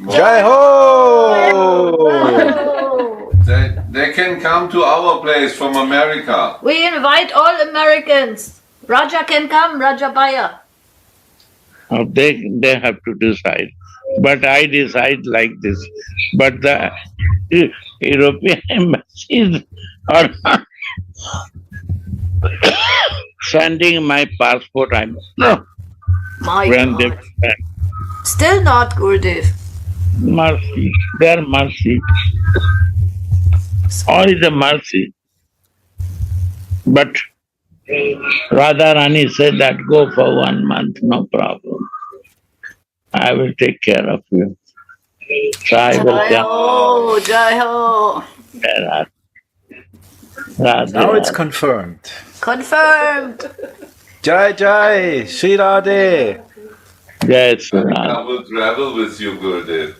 Jai Ho! They can come to our place from America. We invite all Americans. Raja can come, Raja Baya. They have to decide. But I decide like this. But the European embassies are not sending my passport. My When God. they Still not, Gurudev. mercy, their mercy. All is a mercy. But Radharani said that go for 1 month, no problem. I will take care of you. So I will Jai come. Ho, Jai Ho. Radha. Now it's confirmed. Confirmed. Jai Jai, Shri Radhe. Yes, I Radha. will travel with you, Gurudev.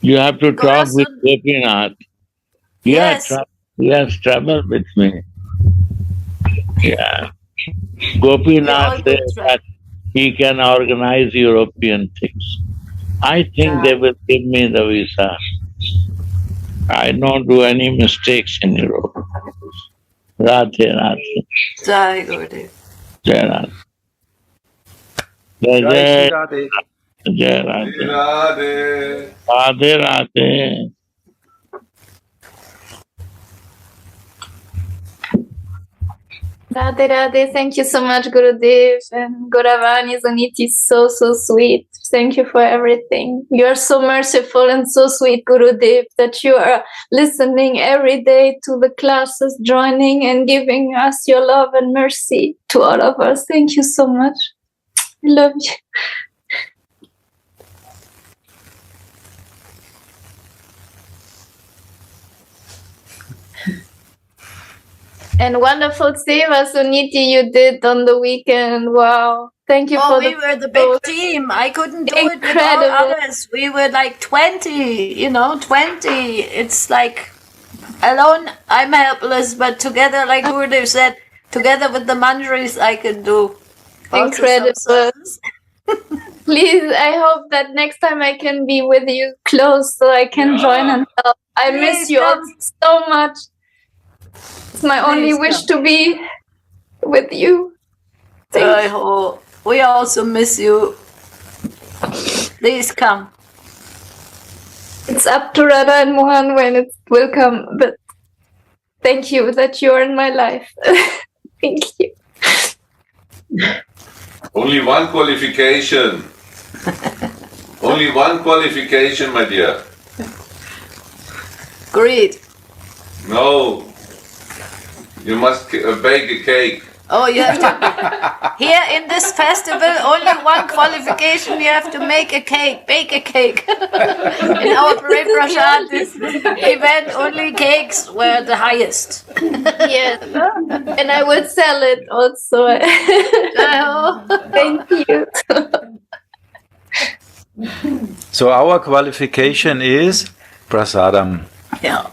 You have to talk with Gauravani. Gopinath. Yes. Yes, travel with me. Yeah. They all Gopinath will says travel. that he can organize European things. I think they will give me the visa. I don't do any mistakes in Europe. Radhe, Radhe. Jai Gurudev. Jai Radhe. Jai Jai Jai Radhe. Jai Radhe. Radhe. Radhe Radhe. Radhe Radhe, thank you so much, Gurudev. And Gauravani Zaniti is so, so sweet. Thank you for everything. You are so merciful and so sweet, Gurudev, that you are listening every day to the classes, joining and giving us your love and mercy to all of us. Thank you so much. I love you. And wonderful seva, Suniti, you did on the weekend. Wow. Thank you for we were the big team. I couldn't do it with all others. We were like 20, 20. It's like, alone, I'm helpless, but together, like Gurudev said, together with the manjaris, I can do. Incredible. Please, I hope that next time I can be with you close so I can join and help. I miss you all so much. It's my only wish to be with you. We also miss you. Please come. It's up to Radha and Mohan when it will come, but thank you that you are in my life. Thank you. Only one qualification. Only one qualification, my dear. Greed. No. You must bake a cake. Oh, you have to. Here in this festival, only one qualification: you have to make a cake, bake a cake. In our Prasad, this event, only cakes were the highest. Yes, and I will sell it also. Thank you. So our qualification is prasadam. Yeah.